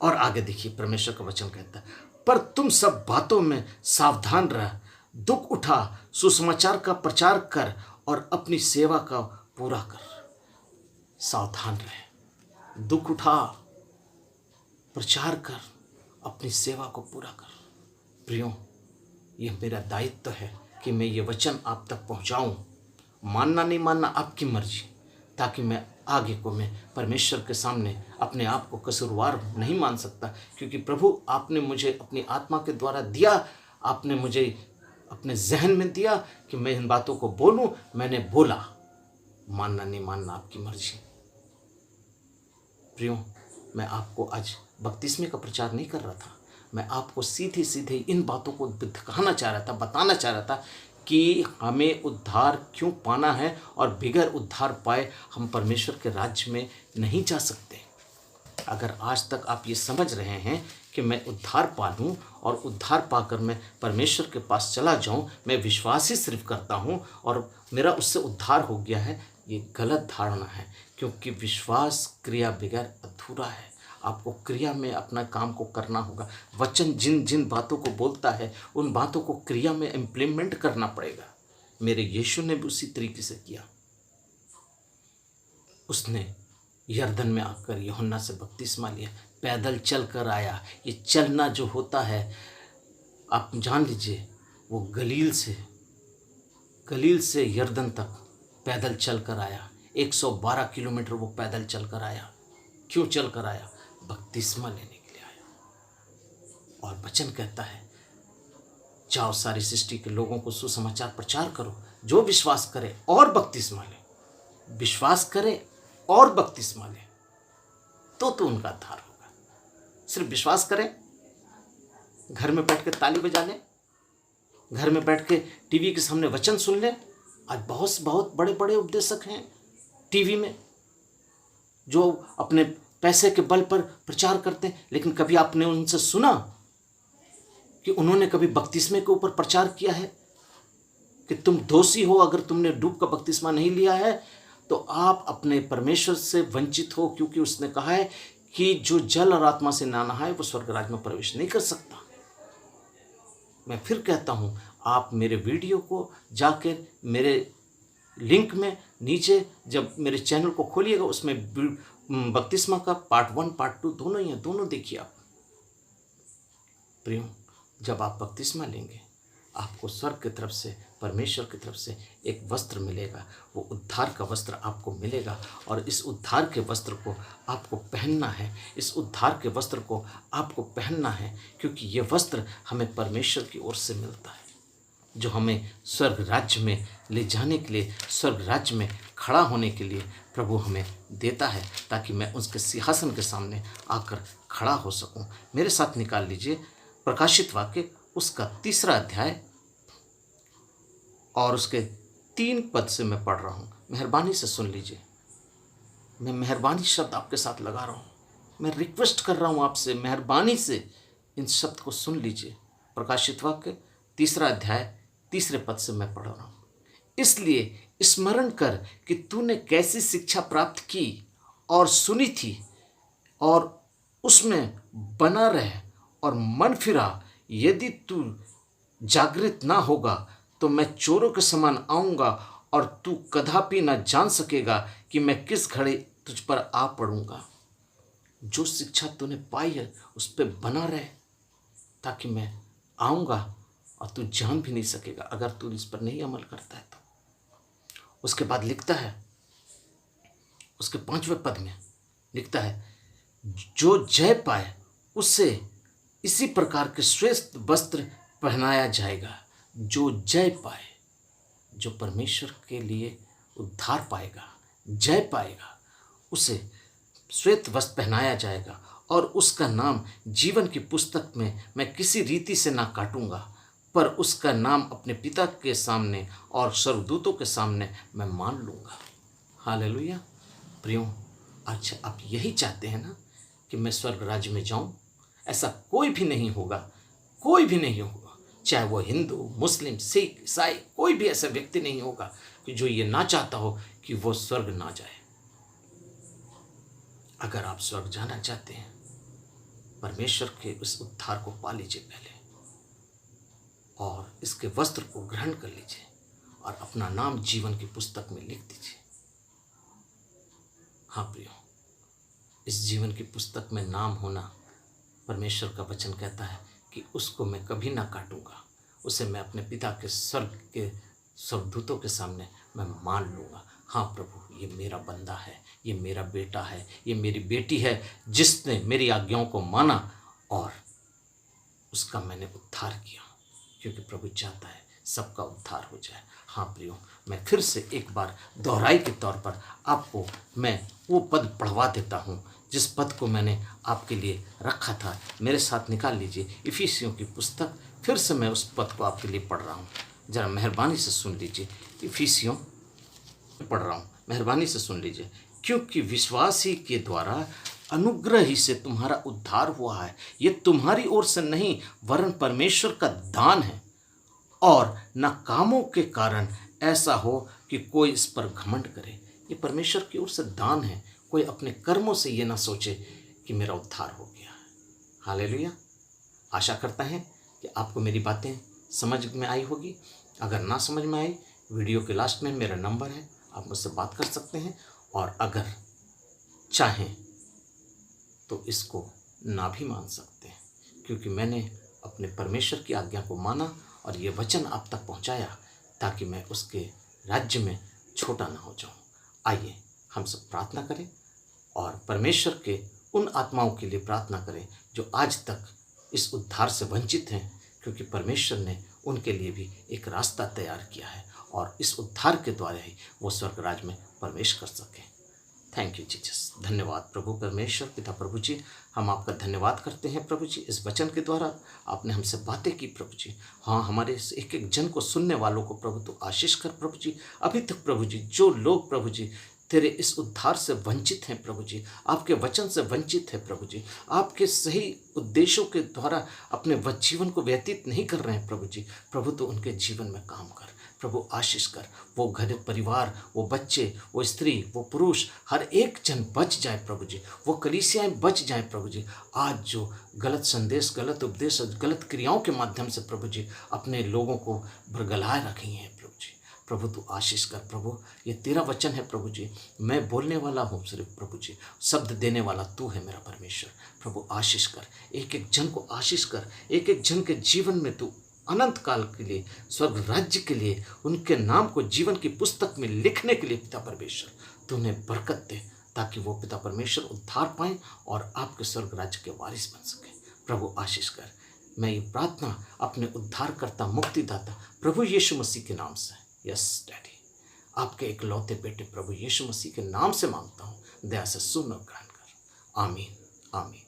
और आगे देखिए परमेश्वर का वचन कहता है, पर तुम सब बातों में सावधान रह, दुख उठा, सुसमाचार का प्रचार कर और अपनी सेवा का पूरा कर। सावधान रहे, दुख उठा, प्रचार कर, अपनी सेवा को पूरा कर। प्रियो, यह मेरा दायित्व है कि मैं ये वचन आप तक पहुंचाऊं। मानना नहीं मानना आपकी मर्जी, ताकि मैं आगे को मैं परमेश्वर के सामने अपने आप को कसूरवार नहीं मान सकता। क्योंकि प्रभु आपने मुझे अपनी आत्मा के द्वारा दिया, आपने मुझे अपने जहन में दिया कि मैं इन बातों को बोलूं, मैंने बोला। मानना नहीं मानना आपकी मर्जी। प्रियो, मैं आपको आज बपतिस्मे का प्रचार नहीं कर रहा था, मैं आपको सीधे सीधे इन बातों को दिखाना चाह रहा था, बताना चाह रहा था कि हमें उद्धार क्यों पाना है और बिगर उद्धार पाए हम परमेश्वर के राज्य में नहीं जा सकते। अगर आज तक आप ये समझ रहे हैं कि मैं उद्धार पा लूँ और उद्धार पाकर मैं परमेश्वर के पास चला जाऊँ, मैं विश्वास ही सिर्फ करता हूँ और मेरा उससे उद्धार हो गया है, ये गलत धारणा है। क्योंकि विश्वास क्रिया बगैर अधूरा है। आपको क्रिया में अपना काम को करना होगा। वचन जिन जिन बातों को बोलता है उन बातों को क्रिया में इम्प्लीमेंट करना पड़ेगा। मेरे यीशु ने भी उसी तरीके से किया। उसने यरदन में आकर यूहन्ना से बपतिस्मा लिया, पैदल चल कर आया। ये चलना जो होता है आप जान लीजिए, वो गलील से यरदन तक पैदल चल कर आया। 112 किलोमीटर वो पैदल चल कर आया। क्यों चल कर आया? बपतिस्मा लेने के लिए आया। और वचन कहता है, जाओ सारी सृष्टि के लोगों को सुसमाचार प्रचार करो, जो विश्वास करे और बपतिस्मा ले। विश्वास करे और बपतिस्मा ले तो उनका उद्धार होगा। सिर्फ विश्वास करें, घर में बैठ के ताली बजा लें, घर में बैठ के टीवी के सामने वचन सुन लें। आज बहुत बड़े बड़े उपदेशक हैं टीवी में जो अपने पैसे के बल पर प्रचार करते हैं, लेकिन कभी आपने उनसे सुना कि उन्होंने कभी बपतिस्मे के ऊपर प्रचार किया है कि तुम दोषी हो, अगर तुमने डूब का बपतिस्मा नहीं लिया है तो आप अपने परमेश्वर से वंचित हो, क्योंकि उसने कहा है कि जो जल और आत्मा से ना नहाए वो स्वर्ग राज्य में प्रवेश नहीं कर सकता। मैं फिर कहता हूँ, आप मेरे वीडियो को जाकर मेरे लिंक में नीचे जब मेरे चैनल को खोलिएगा, उसमें बपतिस्मा का पार्ट 1 पार्ट 2 दोनों ही हैं, दोनों देखिए आप। प्रियो, जब आप बपतिस्मा लेंगे आपको स्वर्ग की तरफ से, परमेश्वर की तरफ से एक वस्त्र मिलेगा। वो उद्धार का वस्त्र आपको मिलेगा और इस उद्धार के वस्त्र को आपको पहनना है। इस उद्धार के वस्त्र को आपको पहनना है, क्योंकि ये वस्त्र हमें परमेश्वर की ओर से मिलता है, जो हमें स्वर्ग राज्य में ले जाने के लिए, स्वर्ग राज्य में खड़ा होने के लिए प्रभु हमें देता है, ताकि मैं उसके सिंहासन के सामने आकर खड़ा हो सकूं। मेरे साथ निकाल लीजिए प्रकाशित वाक्य उसका 3 अध्याय और उसके 3 पद से मैं पढ़ रहा हूँ। मेहरबानी से सुन लीजिए। मैं मेहरबानी शब्द आपके साथ लगा रहा हूँ। मैं रिक्वेस्ट कर रहा हूँ आपसे, मेहरबानी से इन शब्द को सुन लीजिए। प्रकाशित वाक्य 3 अध्याय 3 पद से मैं पढ़ रहा हूँ। इसलिए स्मरण कर कि तूने कैसी शिक्षा प्राप्त की और सुनी थी, और उसमें बना रह और मन फिरा। यदि तू जागृत ना होगा तो मैं चोरों के समान आऊँगा, और तू कदापि न जान सकेगा कि मैं किस घड़ी तुझ पर आ पड़ूँगा। जो शिक्षा तूने पाई है उस पर बना रहे, ताकि मैं आऊँगा और तू जान भी नहीं सकेगा अगर तू इस पर नहीं अमल करता है तो। उसके बाद लिखता है, उसके 5वें पद में लिखता है, जो जय पाए उससे इसी प्रकार के श्रेष्ठ वस्त्र पहनाया जाएगा। जो जय पाए, जो परमेश्वर के लिए उद्धार पाएगा, जय पाएगा, उसे श्वेत वस्त्र पहनाया जाएगा, और उसका नाम जीवन की पुस्तक में मैं किसी रीति से ना काटूंगा, पर उसका नाम अपने पिता के सामने और स्वर्गदूतों के सामने मैं मान लूँगा। हालेलुया। प्रियो, अच्छा आप यही चाहते हैं ना कि मैं स्वर्ग राज्य में जाऊं? ऐसा कोई भी नहीं होगा, कोई भी नहीं होगा, चाहे वो हिंदू, मुस्लिम, सिख, ईसाई, कोई भी ऐसा व्यक्ति नहीं होगा कि जो ये ना चाहता हो कि वो स्वर्ग ना जाए। अगर आप स्वर्ग जाना चाहते हैं, परमेश्वर के उस उद्धार को पा लीजिए पहले, और इसके वस्त्र को ग्रहण कर लीजिए और अपना नाम जीवन की पुस्तक में लिख दीजिए। हाँ प्रियो, इस जीवन की पुस्तक में नाम होना, परमेश्वर का वचन कहता है कि उसको मैं कभी ना काटूंगा, उसे मैं अपने पिता के स्वर्ग के स्वर्गदूतों के सामने मैं मान लूँगा। हाँ प्रभु, ये मेरा बंदा है, ये मेरा बेटा है, ये मेरी बेटी है, जिसने मेरी आज्ञाओं को माना और उसका मैंने उद्धार किया, क्योंकि प्रभु चाहता है सबका उद्धार हो जाए। हाँ प्रियो, मैं फिर से एक बार दोहराई के तौर पर आपको मैं वो पद पढ़वा देता हूँ जिस पद को मैंने आपके लिए रखा था। मेरे साथ निकाल लीजिए इफिसियों की पुस्तक। फिर से मैं उस पद को आपके लिए पढ़ रहा हूँ, ज़रा मेहरबानी से सुन लीजिए। इफिसियों पढ़ रहा हूँ, मेहरबानी से सुन लीजिए। क्योंकि विश्वास ही के द्वारा अनुग्रह ही से तुम्हारा उद्धार हुआ है, ये तुम्हारी ओर से नहीं वरन परमेश्वर का दान है, और न कामों के कारण ऐसा हो कि कोई इस पर घमंड करे। ये परमेश्वर की ओर से दान है, कोई अपने कर्मों से ये ना सोचे कि मेरा उद्धार हो गया है। हालेलुया। आशा करता है कि आपको मेरी बातें समझ में आई होगी। अगर ना समझ में आई, वीडियो के लास्ट में मेरा नंबर है, आप मुझसे बात कर सकते हैं, और अगर चाहें तो इसको ना भी मान सकते हैं, क्योंकि मैंने अपने परमेश्वर की आज्ञा को माना और ये वचन आप तक पहुंचाया ताकि मैं उसके राज्य में छोटा ना हो जाऊं। आइए हम सब प्रार्थना करें और परमेश्वर के उन आत्माओं के लिए प्रार्थना करें जो आज तक इस उद्धार से वंचित हैं, क्योंकि परमेश्वर ने उनके लिए भी एक रास्ता तैयार किया है और इस उद्धार के द्वारा ही वो स्वर्ग राज में प्रवेश कर सकें। Thank you Jesus. धन्यवाद प्रभु परमेश्वर पिता प्रभु जी, हम आपका धन्यवाद करते हैं प्रभु जी। इस वचन के द्वारा आपने हमसे बातें की प्रभु जी। हाँ, हमारे इस एक एक जन को सुनने वालों को प्रभु तो आशीष कर प्रभु जी। अभी तक प्रभु जी जो लोग प्रभु जी तेरे इस उद्धार से वंचित हैं प्रभु जी, आपके वचन से वंचित है प्रभु जी, आपके सही उद्देश्यों के द्वारा अपने जीवन को व्यतीत नहीं कर रहे हैं प्रभु जी, प्रभु तो उनके जीवन में काम कर प्रभु, आशीष कर। वो घर परिवार, वो बच्चे, वो स्त्री, वो पुरुष, हर एक जन बच जाए प्रभु जी, वो कलीसियाएं बच जाएं प्रभु जी। आज जो गलत संदेश, गलत उपदेश और गलत क्रियाओं के माध्यम से प्रभु जी अपने लोगों को भरगलाए रखी हैं प्रभु जी, प्रभु तू आशीष कर प्रभु। ये तेरा वचन है प्रभु जी, मैं बोलने वाला हूँ सिर्फ प्रभु जी, शब्द देने वाला तू है मेरा परमेश्वर। प्रभु आशीष कर, एक एक जन को आशीष कर, एक एक जन के जीवन में तू अनंत काल के लिए, स्वर्ग राज्य के लिए, उनके नाम को जीवन की पुस्तक में लिखने के लिए पिता परमेश्वर तू उन्हें बरकत दे, ताकि वो पिता परमेश्वर उद्धार पाएं और आपके स्वर्ग राज्य के वारिस बन सके। प्रभु आशीष कर। मैं ये प्रार्थना अपने उद्धारकर्ता मुक्तिदाता प्रभु यीशु मसीह के नाम से, यस डैडी, आपके इकलौते बेटे प्रभु यीशु मसीह के नाम से मांगता हूँ। दया से सुन और ग्रहण कर। आमीन आमीन।